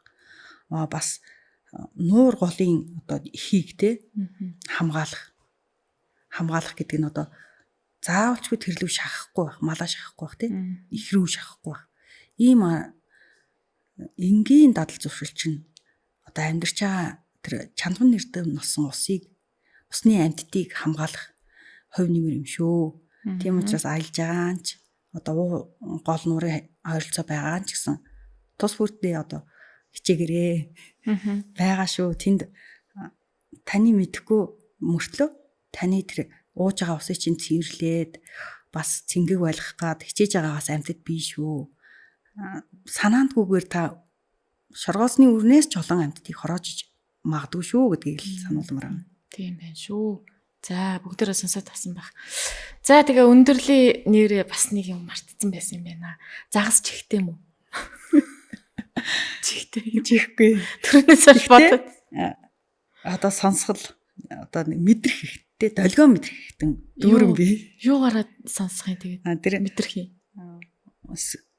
Бас нуур голын одоо ихийг тэ хамгаалах гэдэг нь одоо заавалчгүй тэрлүү шахахгүй байх, малаа шахахгүй байх тэ их рүү шахахгүй байх. Ийм энгийн дадал зуршил чинь одоо амьдарч байгаа тэр чандан нэртэв носон усны амьтдыг хамгаалах хувь нэмэр юм шүү. Тийм учраас аялж байгаа нь ч одоо гол нуурын ойролцоо байгаа нь ч гэсэн тус бүртээ одоо хичээгээрээ байгаа шүү. Тэнд таны мэдхгүй мөртлөө таны тэр ууж байгаа усыг чинь цэвэрлээд бас цэнгэг байлгах гад хичээж байгаагаас амьтад бий шүү. Санаандгүйгээр та шоргоосны үрнээс ч олон амьтдыг хороож магадгүй шүү гэдгийг л сануулмаар байна. Тийм байна шүү. За бүгдээрээ сонсоод тасан байх. За тэгээ өндөрлийн нэрээ бас нэг юм мартцсан байсан юм байна. Загас чихтэй юм уу? Чихгүй. Түрүүнээс л бодод. Одоо сонсгол одоо мэдрэх хэрэгтэй, долгион мэдрэх хэрэгтэй дүүрэн би. Юугаараа сонсох юм тэгээд? Тэр мэдрэх юм.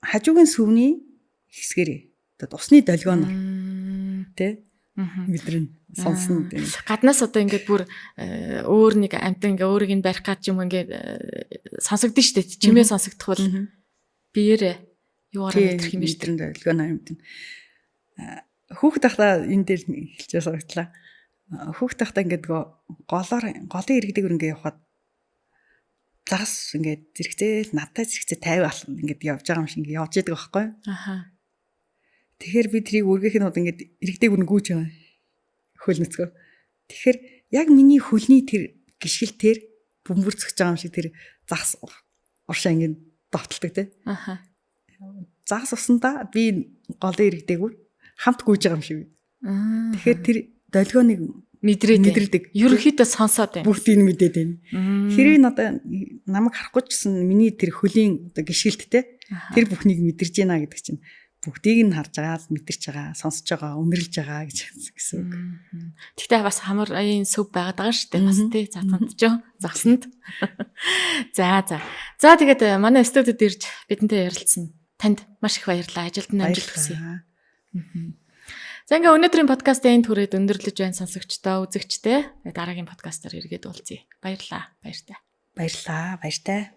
Хажуугийн сүвний хэсгэрээ. Одоо усны долгион тэ мэдрэн сонсно тийм. Гаднаас одоо ингээд бүр өөр нэг амтан ингээд өөрийг нь барих гэж юм ингээд сонсогдсон шүү дээ. Чимээ сонсогдох бол биеэрээ юугаар мэдрэх юм бэ? Мэдрэн долгион амтан. Хүүхэд тахта энэ дээр хэлчихээ санагдлаа. Хүүхэд тахта ингээд голын иргэдэг ингээд явхад загас ингээд зэрэгцээл надтай зэрэгцээ 50 ингээд явж байгаа юм шиг ингээд явж яадаг байхгүй. Тэгэхээр би тэрийг үргэхийн удаа ингээд иргэдэг үн гүйж байгаа. Хөл нүцгөө. Тэгэхээр яг миний хөлний тэр гიშгэлтээр бөмбөрцөж байгаа юм шиг тэр загас уршаа ингээд довтолдог те. Загас усандаа би голын иргэдэг хамт гүйж байгаа юм шиг. Тэгэхээр тэр долгионыг мэдрээдэг. Ерөнхийдөө сонсоод байна. Бүгдийг нь мэдээд байна. Хэрэг надаа намайг харахгүй ч гэсэн миний тэр хөлийн оо гიშгэлттэй тэр бүхнийг мэдэрж байна гэдэг чинь бүгдийг нь харж байгаа, мэдэрч байгаа, сонсож байгаа, үнэрлж байгаа гэсэн үг. Тэгтээ бас хамар аяын сөв байгаад байгаа шүү дээ. Бас тий затганд ч загсанд. За тэгээд манай студид ирж бидэнтэй ярилцсан. Танд маш их баярлалаа. Ажилд нь амжилт хүсье. За ингээ өнөөдрийн подкастын энд хүрээд өндөрлөж байна сонсогчдоо, үзэгчдээ. Дараагийн подкастаар эргээд уулзъя. Баярлалаа. Баяртай. Баярлалаа. Баяртай.